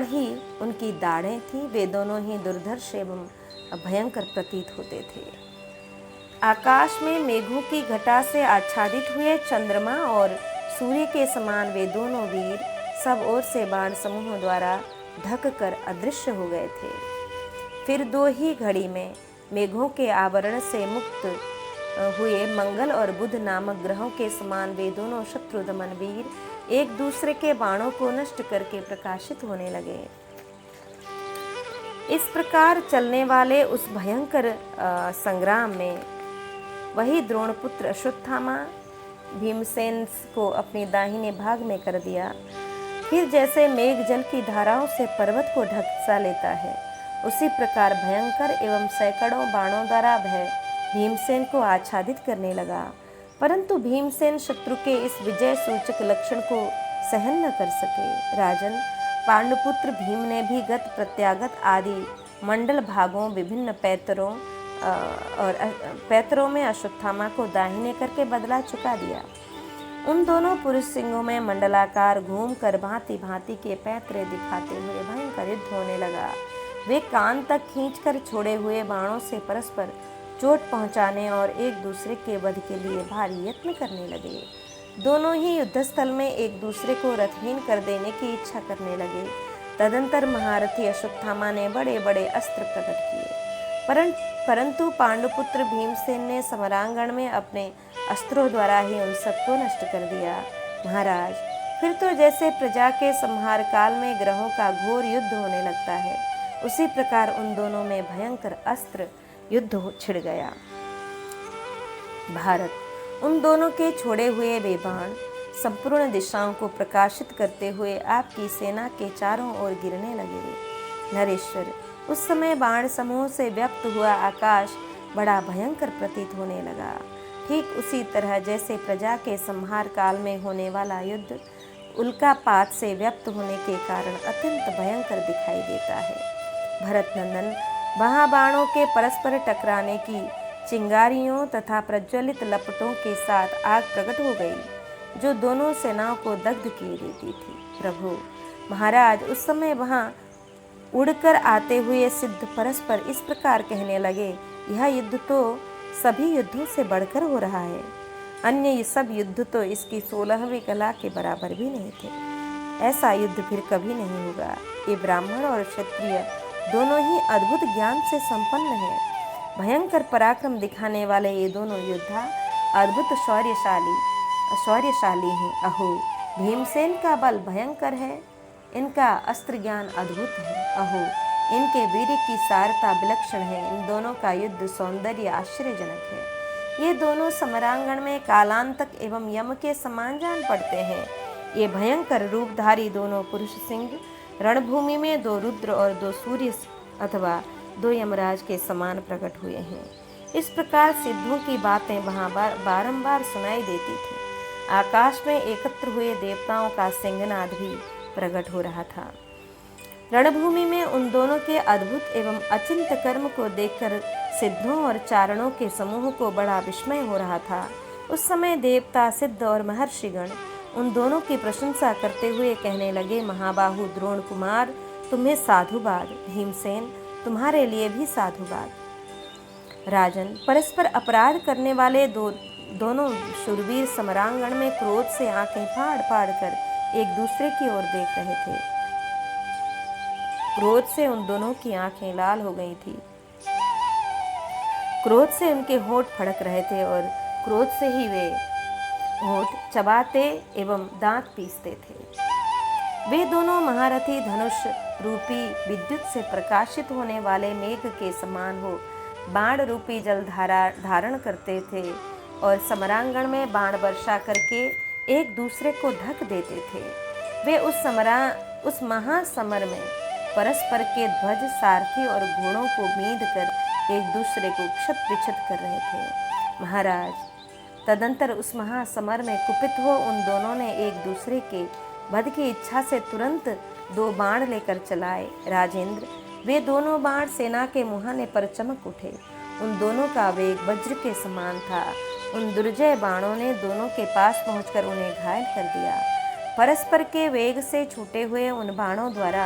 ही उनकी दाढ़ें थीं। वे दोनों ही दुर्धर्ष एवं भयंकर प्रतीत होते थे। आकाश में मेघों की घटा से आच्छादित हुए चंद्रमा और सूर्य के समान वे दोनों वीर सब ओर से बाण समूह द्वारा ढक कर अदृश्य हो गए थे। फिर 2 ही घड़ी में मेघों के आवरण से मुक्त हुए मंगल और बुध नामक ग्रहों के समान वे दोनों शत्रु दमन वीर एक दूसरे के बाणों को नष्ट करके प्रकाशित होने लगे। इस प्रकार चलने वाले उस भयंकर संग्राम में वही द्रोणपुत्र अश्वत्थामा भीमसेन को अपनी दाहिने भाग में कर दिया। फिर जैसे मेघ जल की धाराओं से पर्वत को ढक सा लेता है, उसी प्रकार भयंकर एवं सैकड़ों बाणों द्वारा भय भीमसेन को आच्छादित करने लगा। परंतु भीमसेन शत्रु के इस विजय सूचक लक्षण को सहन न कर सके। राजन, पांडुपुत्र भीम ने भी गत प्रत्यागत आदि मंडल भागों विभिन्न पैतरों में अश्वत्थामा को दाहिने करके बदला चुका दिया। उन दोनों पुरुष सिंहों में मंडलाकार घूम कर भांति भांति के पैतरे दिखाते हुए भयंकर युद्ध होने लगा। वे कान तक खींचकर छोड़े हुए बाणों से परस्पर चोट पहुंचाने और एक दूसरे के वध के लिए भारी यत्न करने लगे। दोनों ही युद्धस्थल में एक दूसरे को रथहीन कर देने की इच्छा करने लगे। तदंतर महारथी अश्वत्थामा ने बड़े बड़े अस्त्र प्रकट किए, परंतु पांडुपुत्र भीमसेन ने समरांगण में अपने अस्त्रों द्वारा ही उन सबको नष्ट कर दिया। महाराज, फिर तो जैसे प्रजा के संहार काल में ग्रहों का घोर युद्ध होने लगता है, उसी प्रकार उन दोनों में भयंकर अस्त्र युद्ध छिड़ गया। भारत, उन दोनों के छोड़े हुए वे बाण संपूर्ण दिशाओं को प्रकाशित करते हुए आपकी सेना के चारों ओर गिरने लगे। नरेश्वर, उस समय बाण समूह से व्यक्त हुआ आकाश बड़ा भयंकर प्रतीत होने लगा। ठीक उसी तरह जैसे प्रजा के संहार काल में होने वाला युद्ध उल्कापात से व्यक्त होने के कारण अत्यंत भयंकर दिखाई देता है। भरत नंदन, वहाँ बाणों के परस्पर टकराने की चिंगारियों तथा प्रज्वलित लपटों के साथ आग प्रकट हो गई, जो दोनों सेनाओं को दग्ध किए देती थी। प्रभु महाराज, उस समय वहाँ उड़कर आते हुए सिद्ध परस्पर इस प्रकार कहने लगे, यह युद्ध तो सभी युद्धों से बढ़कर हो रहा है। अन्य ये सब युद्ध तो इसकी 16वीं कला के बराबर भी नहीं थे। ऐसा युद्ध फिर कभी नहीं होगा। ये ब्राह्मण और क्षत्रिय दोनों ही अद्भुत ज्ञान से संपन्न हैं। भयंकर पराक्रम दिखाने वाले ये दोनों योद्धा अद्भुत शौर्यशाली हैं। अहो, भीमसेन का बल भयंकर है, इनका अस्त्र ज्ञान अद्भुत है। अहो, इनके वीर्य की सारता विलक्षण है। इन दोनों का युद्ध सौंदर्य आश्चर्यजनक है। ये दोनों समरांगण में कालांतक एवं यम के समान जान पड़ते हैं। ये भयंकर रूपधारी दोनों पुरुष सिंह रणभूमि में 2 रुद्र और 2 सूर्य अथवा 2 यमराज के समान प्रकट हुए हैं। इस प्रकार सिद्धों की बातें वहाँ बारंबार सुनाई देती थी। आकाश में एकत्र हुए देवताओं का सिंहनाद भी प्रकट हो रहा था। रणभूमि में उन दोनों के अद्भुत एवं अचिंत कर्म को देखकर सिद्धों और चारणों के समूह को बड़ा विस्मय हो रहा था। उस समय देवता, सिद्ध और महर्षिगण उन दोनों की प्रशंसा करते हुए कहने लगे, महाबाहु द्रोण कुमार, तुम्हें साधुवाद। भीमसेन, तुम्हारे लिए भी साधुवाद। राजन, परस्पर अपराध करने वाले दोनों शूरवीर समरांगण में क्रोध से आंखें फाड़ फाड़ कर एक दूसरे की ओर देख रहे थे। क्रोध से उन दोनों की आंखें लाल हो गई थी। क्रोध से उनके होंठ फड़क रहे थे और क्रोध से ही वे होंठ चबाते एवं दांत पीसते थे। वे दोनों महारथी धनुष रूपी विद्युत से प्रकाशित होने वाले मेघ के समान हो बाण रूपी जल धारण करते थे और समरांगण में बाण वर्षा करके एक दूसरे को ढक देते थे। वे उस महासमर में परस्पर के ध्वज, सारथी और घोड़ों को मीद कर एक दूसरे को क्षत विक्षत कर रहे थे। महाराज, तदंतर उस महासमर में कुपित हो उन दोनों ने एक दूसरे के वध की इच्छा से तुरंत 2 बाण लेकर चलाए। राजेंद्र, वे दोनों बाण सेना के मुहाने पर चमक उठे। उन दोनों का वेग वज्र के समान था। उन दुर्जय बाणों ने दोनों के पास पहुंचकर उन्हें घायल कर दिया। परस्पर के वेग से छूटे हुए उन बाणों द्वारा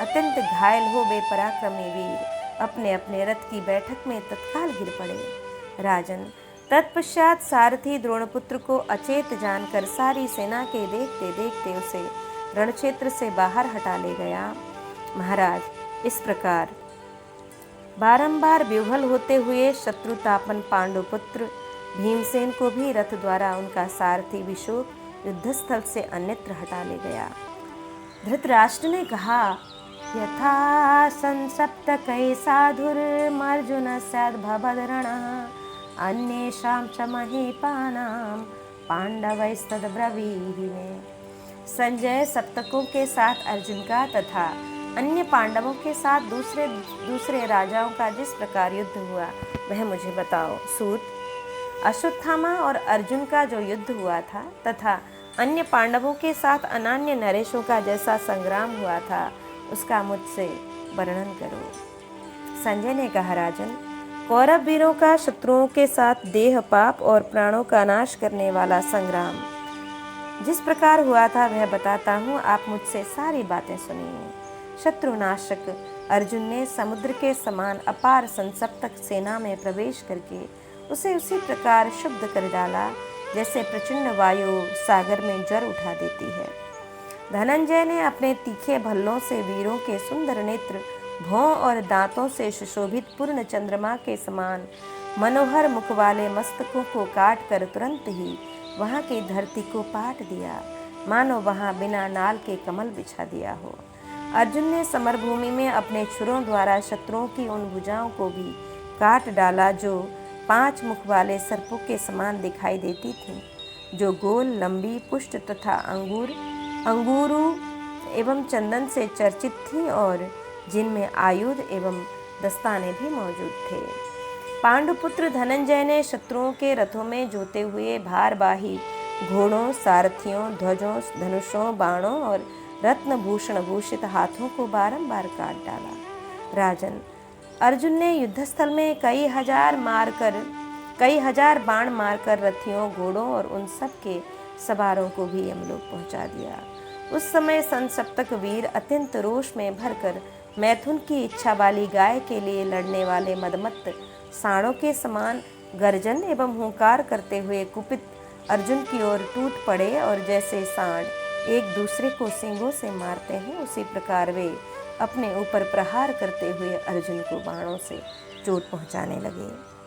अत्यंत घायल हो वे पराक्रमी वीर अपने अपने रथ की बैठक में तत्काल गिर पड़े। राजन, तत्पश्चात सारथी द्रोणपुत्र को अचेत जानकर सारी सेना के देखते देखते उसे रणक्षेत्र से बाहर हटा ले गया। महाराज, इस प्रकार बारंबार विह्वल होते हुए शत्रुतापन पांडुपुत्र भीमसेन को भी रथ द्वारा उनका सारथी विशोक युद्धस्थल से अन्यत्र हटा ले गया। धृतराष्ट्र ने कहा, यथा संसप्तकै साधुर्मर्जुन स्याद्भवद्रणः अन्येषां च महीपानां पांडवैस्तद्ब्रवीहि मे। संजय सप्तकों के साथ अर्जुन का तथा अन्य पांडवों के साथ दूसरे राजाओं का जिस प्रकार युद्ध हुआ वह मुझे बताओ। सूत, अश्वत्थामा और अर्जुन का जो युद्ध हुआ था तथा अन्य पांडवों के साथ अनान्य नरेशों का जैसा संग्राम हुआ था उसका मुझसे वर्णन करो। संजय ने कहा, राजन, कौरव वीरों का शत्रुओं के साथ देह पाप और प्राणों का नाश करने वाला संग्राम जिस प्रकार हुआ था वह बताता हूँ, आप मुझसे सारी बातें सुनिए। शत्रुनाशक अर्जुन ने समुद्र के समान अपार संसप्तक सेना में प्रवेश करके उसे उसी प्रकार शुद्ध कर डाला जैसे प्रचंड वायु सागर में ज्वर उठा देती है। धनंजय ने अपने तीखे भल्लों से वीरों के सुंदर नेत्र, भौं और दांतों से सुशोभित पूर्ण चंद्रमा के समान मनोहर मुख वाले मस्तकों को काट कर तुरंत ही वहाँ की धरती को पाट दिया, मानो वहाँ बिना नाल के कमल बिछा दिया हो। अर्जुन ने समरभूमि में अपने छुरों द्वारा शत्रुओं की उन भुजाओं को भी काट डाला जो 5 मुख वाले सर्पों के समान दिखाई देती थीं, जो गोल, लंबी, पुष्ट तथा अंगूरू एवं चंदन से चर्चित थीं और जिनमें आयुध एवं दस्ताने भी मौजूद थे। पांडुपुत्र धनंजय ने शत्रुओं के रथों में जोते हुए भारवाही घोड़ों, सारथियों, ध्वजों, धनुषों, बाणों और रत्न भूषण भूषित हाथों को बारंबार काट डाला। राजन, अर्जुन ने युद्धस्थल में कई हजार बाण मारकर रथियों, घोड़ों और उन सब के सवारों को भी यमलोक पहुंचा दिया। उस समय संसप्तक वीर अत्यंत रोष में भरकर मैथुन की इच्छा वाली गाय के लिए लड़ने वाले मदमत्त सांडों के समान गर्जन एवं हुंकार करते हुए कुपित अर्जुन की ओर टूट पड़े और जैसे सांड एक दूसरे को सींगों से मारते हैं उसी प्रकार वे अपने ऊपर प्रहार करते हुए अर्जुन को बाणों से चोट पहुंचाने लगे।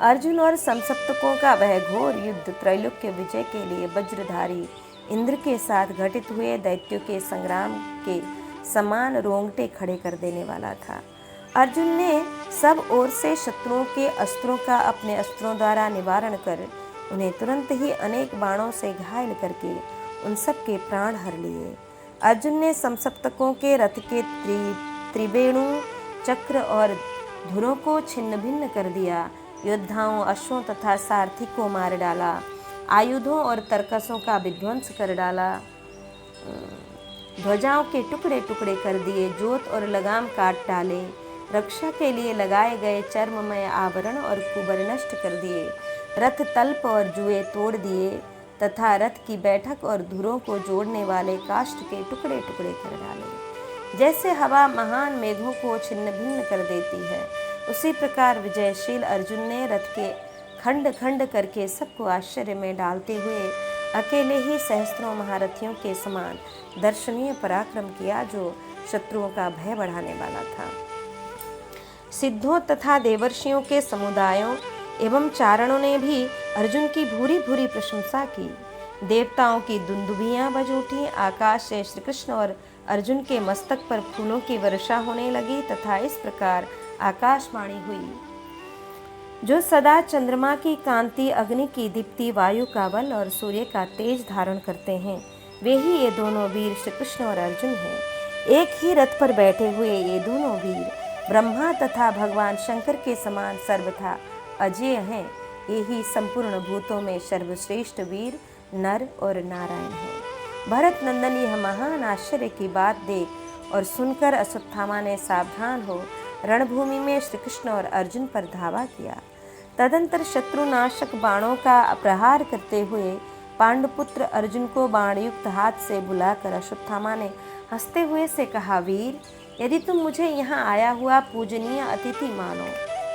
अर्जुन और समसप्तकों का वह घोर युद्ध त्रैलोक्य विजय के लिए वज्रधारी इंद्र के साथ घटित हुए दैत्यों के संग्राम के समान रोंगटे खड़े कर देने वाला था। अर्जुन ने सब ओर से शत्रुओं के अस्त्रों का अपने अस्त्रों द्वारा निवारण कर उन्हें तुरंत ही अनेक बाणों से घायल करके उन सब के प्राण हर लिए। अर्जुन ने समसप्तकों के रथ के त्रिवेणु, चक्र और धुरों को छिन्न भिन्न कर दिया, योद्धाओं, अश्वों तथा सारथी को मार डाला, आयुधों और तरकसों का विध्वंस कर डाला, ध्वजाओं के टुकड़े टुकड़े कर दिए, जोत और लगाम काट डाले, रक्षा के लिए लगाए गए चर्ममय आवरण और कुबर नष्ट कर दिए, रथ तल्प और जुए तोड़ दिए तथा रथ की बैठक और धुरों को जोड़ने वाले काष्ठ के टुकड़े टुकड़े कर डाले। जैसे हवा महान मेघों को छिन्न भिन्न कर देती है, उसी प्रकार विजयशील अर्जुन ने रथ के खंड खंड करके सबको आश्चर्य में डालते हुए अकेले ही सहस्त्रों महारथियों के समान दर्शनीय पराक्रम किया जो शत्रुओं का भय बढ़ाने वाला था। सिद्धों तथा देवर्षियों के समुदायों एवं चारणों ने भी अर्जुन की भूरी भूरी प्रशंसा की। देवताओं की दुंदुभियां बज उठी, आकाश से श्री कृष्ण और अर्जुन के मस्तक पर फूलों की वर्षा होने लगी तथा इस प्रकार आकाशवाणी हुई, जो सदा चंद्रमा की कांति, अग्नि की दीप्ति, वायु का बल और सूर्य का तेज धारण करते हैं, वे ही ये दोनों वीर श्री कृष्ण और अर्जुन हैं। एक ही रथ पर बैठे हुए ये दोनों वीर ब्रह्मा तथा भगवान शंकर के समान सर्वथा अजेय हैं। ये ही संपूर्ण भूतों में सर्वश्रेष्ठ वीर नर और नारायण हैं। भरत नंदन यह महान आश्चर्य की बात देख और सुनकर अश्वत्थामा ने सावधान हो रणभूमि में श्री कृष्ण और अर्जुन पर धावा किया। तदंतर शत्रुनाशक बाणों का प्रहार करते हुए पांडुपुत्र अर्जुन को बाणयुक्त हाथ से बुलाकर अश्वत्थामा ने हंसते हुए से कहा, वीर, यदि तुम मुझे यहाँ आया हुआ पूजनीय अतिथि मानो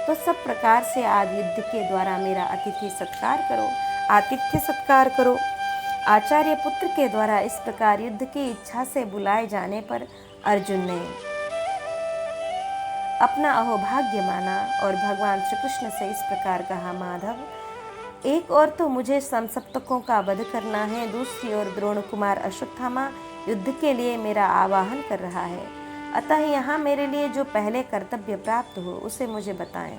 तो सब प्रकार से आज युद्ध के द्वारा मेरा आतिथ्य सत्कार करो। आचार्य पुत्र के द्वारा इस प्रकार युद्ध की इच्छा से बुलाए जाने पर अर्जुन ने अपना अहोभाग्य माना और भगवान श्री कृष्ण से इस प्रकार कहा, माधव, एक और तो मुझे समसप्तकों का वध करना है, दूसरी ओर द्रोण कुमार अश्वत्थामा युद्ध के लिए मेरा आवाहन कर रहा है। अतः यहाँ मेरे लिए जो पहले कर्तव्य प्राप्त हो उसे मुझे बताएं।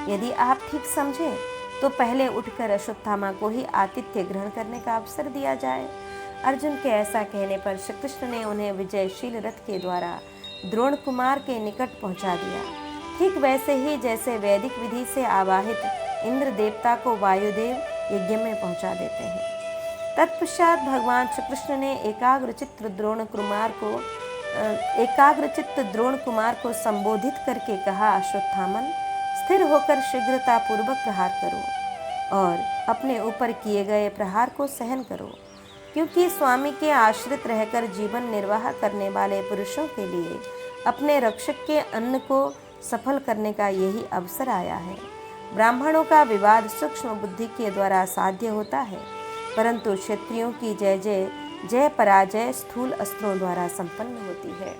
यदि आप ठीक समझें तो पहले उठकर अश्वत्थामा को ही आतिथ्य ग्रहण करने का अवसर दिया जाए। अर्जुन के ऐसा कहने पर श्री कृष्ण ने उन्हें विजयशील रथ के द्वारा द्रोण कुमार के निकट पहुंचा दिया, ठीक वैसे ही जैसे वैदिक विधि से आवाहित इंद्र देवता को वायुदेव यज्ञ में पहुंचा देते हैं। तत्पश्चात भगवान श्री कृष्ण ने एकाग्रचित्त द्रोण कुमार को संबोधित करके कहा, अश्वत्थामन, स्थिर होकर शीघ्रता पूर्वक प्रहार करो और अपने ऊपर किए गए प्रहार को सहन करो, क्योंकि स्वामी के आश्रित रहकर जीवन निर्वाह करने वाले पुरुषों के लिए अपने रक्षक के अन्न को सफल करने का यही अवसर आया है। ब्राह्मणों का विवाद सूक्ष्म बुद्धि के द्वारा साध्य होता है, परंतु क्षत्रियों की जय पराजय स्थूल अस्त्रों द्वारा संपन्न होती है।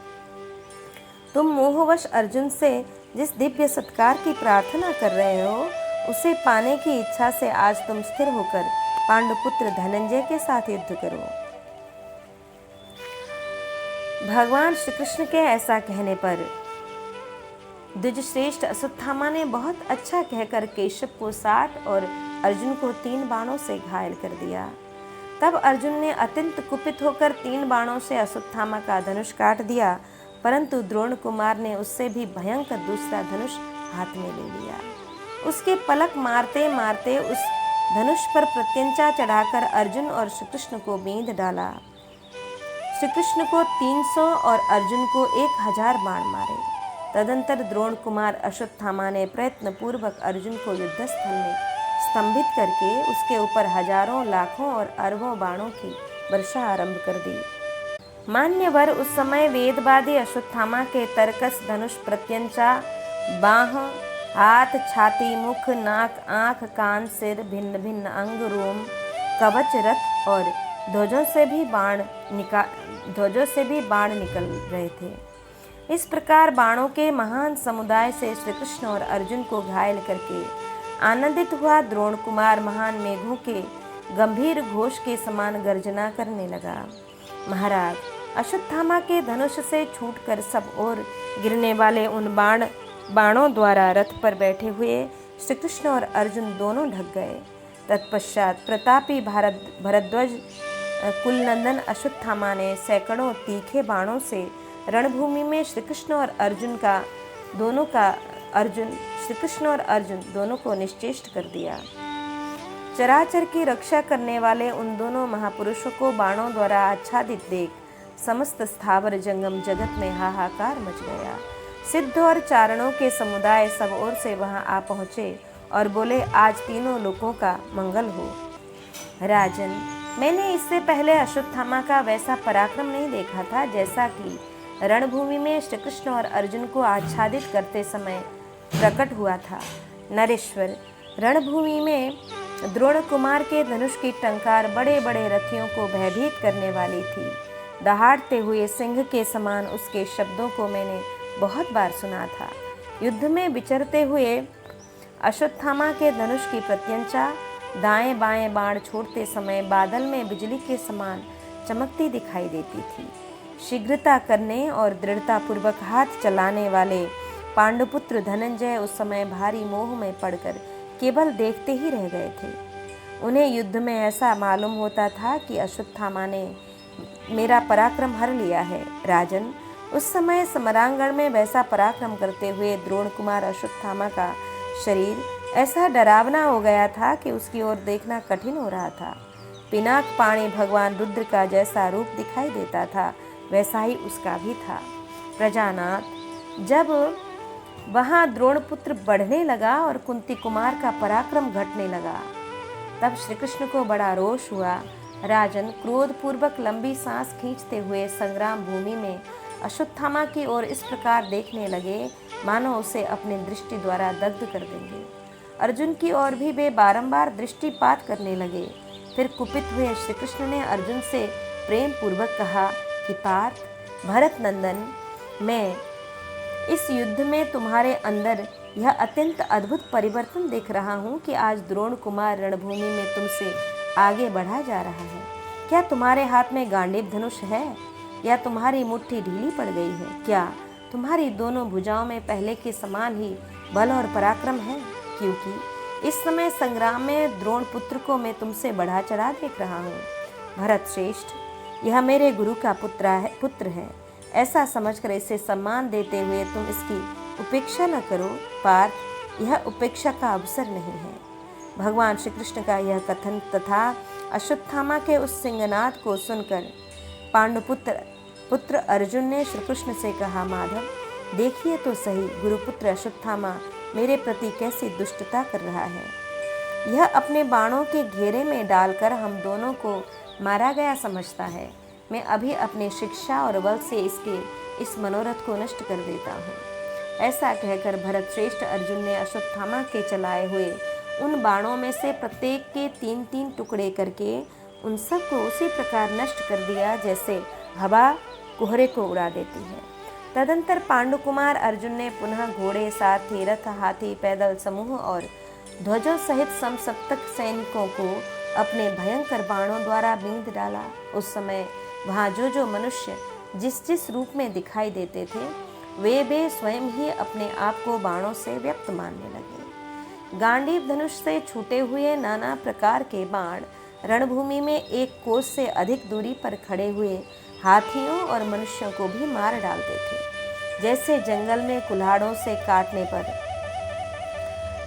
तुम मोहवश अर्जुन से जिस दिव्य सत्कार की प्रार्थना कर रहे हो उसे पाने की इच्छा से आज तुम स्थिर होकर पांडुपुत्र धनंजय के साथ युद्ध करो। भगवान श्री कृष्ण के ऐसा कहने पर द्विजश्रेष्ठ अश्वत्थामा ने बहुत अच्छा कहकर केशव को 60 और अर्जुन को 3 बाणों से घायल कर दिया। तब अर्जुन ने अत्यंत कुपित होकर 3 बाणों से अश्वत्थामा का धनुष काट दिया, परंतु द्रोण कुमार ने उससे भी भयंकर दूसरा धनुष हाथ में ले लिया। उसके पलक मारते मारते उस धनुष पर प्रत्यंचा चढ़ाकर अर्जुन और श्री कृष्ण को बींध डाला। श्री कृष्ण को 300 और अर्जुन को 1000 बाण मारे। तदंतर द्रोण कुमार अश्वत्थामा ने प्रयत्न पूर्वक अर्जुन को युद्धस्थल में स्तंभित करके उसके ऊपर हजारों लाखों और अरबों बाणों की वर्षा आरंभ कर दी। मान्यवर, उस समय वेदवादी अश्वत्थामा के तरकस धनुष प्रत्यंचा बाह हाथ छाती मुख नाक आँख कान सिर भिन्न भिन्न अंग रोम कवच रथ और ध्वजों से भी बाण निकल रहे थे। इस प्रकार बाणों के महान समुदाय से श्री कृष्ण और अर्जुन को घायल करके आनंदित हुआ द्रोण कुमार महान मेघों के गंभीर घोष के समान गर्जना करने लगा। महाराज, अश्वत्थामा के धनुष से छूटकर सब ओर गिरने वाले उन बाणों द्वारा रथ पर बैठे हुए श्री कृष्ण और अर्जुन दोनों ढक गए। तत्पश्चात प्रतापी भरद्वाज कुलनंदन अश्वत्थामा ने सैकड़ों तीखे बाणों से रणभूमि में श्री कृष्ण और अर्जुन दोनों को निश्चेष्ट कर दिया। चराचर की रक्षा करने वाले उन दोनों महापुरुषों को बाणों द्वारा आच्छादित देख समस्त स्थावर जंगम जगत में हाहाकार मच गया। सिद्ध और चारणों के समुदाय सब ओर से वहां आ पहुंचे और बोले, आज तीनों लोकों का मंगल हो। राजन, मैंने इससे पहले अश्वत्थामा का वैसा पराक्रम नहीं देखा था जैसा कि रणभूमि में श्री कृष्ण और अर्जुन को आच्छादित करते समय प्रकट हुआ था। नरेश्वर, रणभूमि में द्रोण कुमार के धनुष की टंकार बड़े बड़े रथियों को भयभीत करने वाली थी। दहाड़ते हुए सिंह के समान उसके शब्दों को मैंने बहुत बार सुना था। युद्ध में विचरते हुए अश्वत्थामा के धनुष की प्रत्यंचा दाएं बाएं बाण छोड़ते समय बादल में बिजली के समान चमकती दिखाई देती थी। शीघ्रता करने और दृढ़तापूर्वक हाथ चलाने वाले पांडुपुत्र धनंजय उस समय भारी मोह में पड़कर केवल देखते ही रह गए थे। उन्हें युद्ध में ऐसा मालूम होता था कि अश्वत्थामा ने मेरा पराक्रम हर लिया है। राजन, उस समय समरांगण में वैसा पराक्रम करते हुए द्रोण कुमार अश्वत्थामा का शरीर ऐसा डरावना हो गया था कि उसकी ओर देखना कठिन हो रहा था। पिनाक पाणी भगवान रुद्र का जैसा रूप दिखाई देता था वैसा ही उसका भी था। प्रजानाथ, जब वहाँ द्रोणपुत्र बढ़ने लगा और कुंती कुमार का पराक्रम घटने लगा तब श्री कृष्ण को बड़ा रोष हुआ। राजन, क्रोधपूर्वक लंबी सांस खींचते हुए संग्राम भूमि में अश्वत्थामा की ओर इस प्रकार देखने लगे मानो उसे अपनी दृष्टि द्वारा दग्ध कर देंगे। अर्जुन की ओर भी वे बारंबार दृष्टिपात करने लगे। फिर कुपित हुए श्री कृष्ण ने अर्जुन से प्रेम पूर्वक कहा कि पार्थ, भरत नंदन, मैं इस युद्ध में तुम्हारे अंदर यह अत्यंत अद्भुत परिवर्तन देख रहा हूँ कि आज द्रोण कुमार रणभूमि में तुमसे आगे बढ़ा जा रहा है। क्या तुम्हारे हाथ में गांडीव धनुष है या तुम्हारी मुट्ठी ढीली पड़ गई है? क्या तुम्हारी दोनों भुजाओं में पहले के समान ही बल और पराक्रम है? क्योंकि इस समय संग्राम में द्रोण पुत्र को मैं तुमसे बढ़ा चढ़ा देख रहा हूँ। भरत श्रेष्ठ, यह मेरे गुरु का पुत्र है। ऐसा समझकर इसे सम्मान देते हुए तुम इसकी उपेक्षा न करो। पार्थ, यह उपेक्षा का अवसर नहीं है। भगवान श्री कृष्ण का यह कथन तथा अश्वत्थामा के उस सिंहनाद को सुनकर पुत्र अर्जुन ने श्री कृष्ण से कहा, माधव, देखिए तो सही, गुरुपुत्र अश्वत्थामा मेरे प्रति कैसी दुष्टता कर रहा है। यह अपने बाणों के घेरे में डालकर हम दोनों को मारा गया समझता है। मैं अभी अपनी शिक्षा और बल से इस मनोरथ को नष्ट कर देता हूँ। ऐसा कहकर भरत श्रेष्ठ अर्जुन ने अश्वत्थामा के चलाए हुए उन बाणों में से प्रत्येक के 3-3 टुकड़े करके उन सब को उसी प्रकार नष्ट कर दिया जैसे हवा कोहरे को उड़ा देती है। तदंतर पांडुकुमार अर्जुन ने पुनः घोड़े, सारथी, रथ, हाथी, पैदल समूह और ध्वजों सहित समसप्तक सैनिकों को अपने भयंकर बाणों द्वारा बींध डाला। उस समय वहाँ जो मनुष्य जिस रूप में दिखाई देते थे, वे स्वयं ही अपने आप को बाणों से व्यक्त मानने लगे। गांडीव धनुष से छूटे हुए नाना प्रकार के बाण रणभूमि में 1 कोस से अधिक दूरी पर खड़े हुए हाथियों और मनुष्यों को भी मार डालते थे। जैसे जंगल में कुल्हाड़ों से काटने पर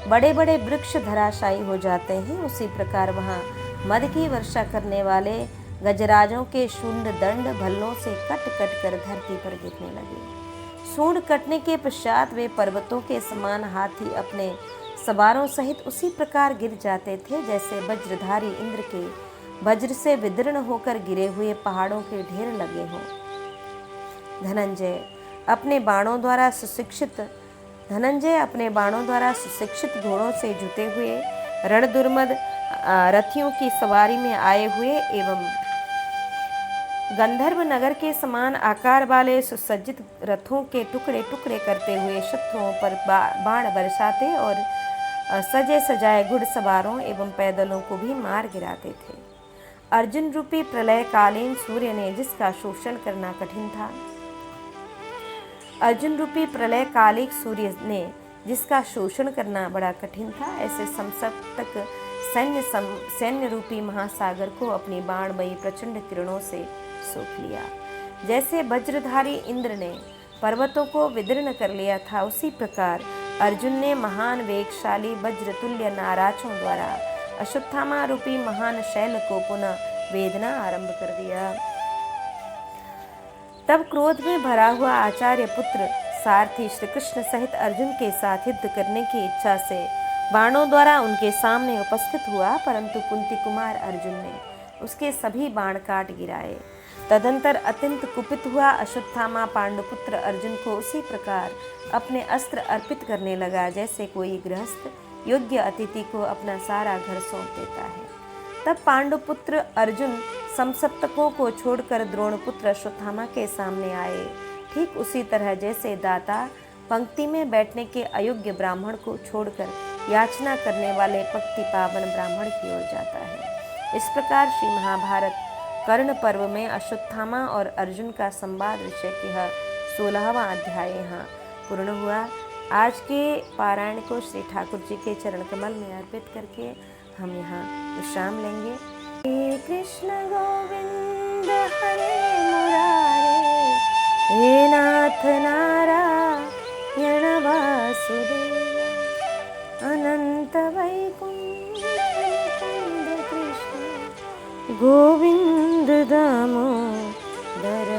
बड़े बड़े वृक्ष धराशायी हो जाते हैं, उसी प्रकार वहाँ मद की वर्षा करने वाले गजराजों के शूंड दंड भल्लों से कट कट कर धरती पर गिरने लगे। सूंड कटने के पश्चात वे पर्वतों के समान हाथी अपने सवारों सहित उसी प्रकार गिर जाते थे जैसे वज्रधारी इंद्र के वज्र से विदीर्ण होकर गिरे हुए पहाड़ों के ढेर लगे हों। धनंजय अपने बाणों द्वारा सुशिक्षित घोड़ों से जुते हुए रणदुर्मद रथियों की सवारी में आए हुए एवं गंधर्व नगर के समान आकार वाले सुसज्जित रथों के टुकड़े टुकड़े करते हुए शत्रुओं पर बाण बरसाते और सजे सजाए घुड़सवारों एवं पैदलों को भी मार गिराते थे। अर्जुन रूपी प्रलयकालीन सूर्य ने जिसका शोषण करना कठिन था, अर्जुन रूपी प्रलयकालिक सूर्य ने जिसका शोषण करना बड़ा कठिन था, ऐसे समसप्तक सैन्य रूपी महासागर को अपनी बाणमयी प्रचंड किरणों से सोख लिया। जैसे वज्रधारी इंद्र ने पर्वतों को विदीर्ण कर लिया था, उसी प्रकार अर्जुन ने महान वेगशाली वज्रतुल्य नाराजों द्वारा अश्वत्थामा रूपी महान शैल को पुनः वेदना आरंभ कर दिया। तब क्रोध में भरा हुआ आचार्य पुत्र सारथी श्री कृष्ण सहित अर्जुन के साथ युद्ध करने की इच्छा से बाणों द्वारा उनके सामने उपस्थित हुआ, परंतु कुंती कुमार अर्जुन ने उसके सभी बाण काट गिराए। तदंतर अत्यंत कुपित हुआ अश्वत्थामा पांडुपुत्र अर्जुन को उसी प्रकार अपने अस्त्र अर्पित करने लगा जैसे कोई गृहस्थ योग्य अतिथि को अपना सारा घर सौंप देता है। तब पांडुपुत्र अर्जुन समसप्तकों को छोड़कर द्रोणपुत्र अश्वत्थामा के सामने आए, ठीक उसी तरह जैसे दाता पंक्ति में बैठने के अयोग्य ब्राह्मण को छोड़कर याचना करने वाले पक्ति पावन ब्राह्मण की ओर जाता है। इस प्रकार श्री महाभारत कर्ण पर्व में अश्वत्थामा और अर्जुन का संवाद विषय यह 16वां अध्याय यहाँ पूर्ण हुआ। आज के पारायण को श्री ठाकुर जी के चरण कमल में अर्पित करके हम यहाँ विश्राम लेंगे। हे कृष्ण गोविंद हरे मुरारे, हे नाथ नारायण वासुदेव, अनंत वैकुंठ मुकुंद कृष्ण गोविंद दामोदर।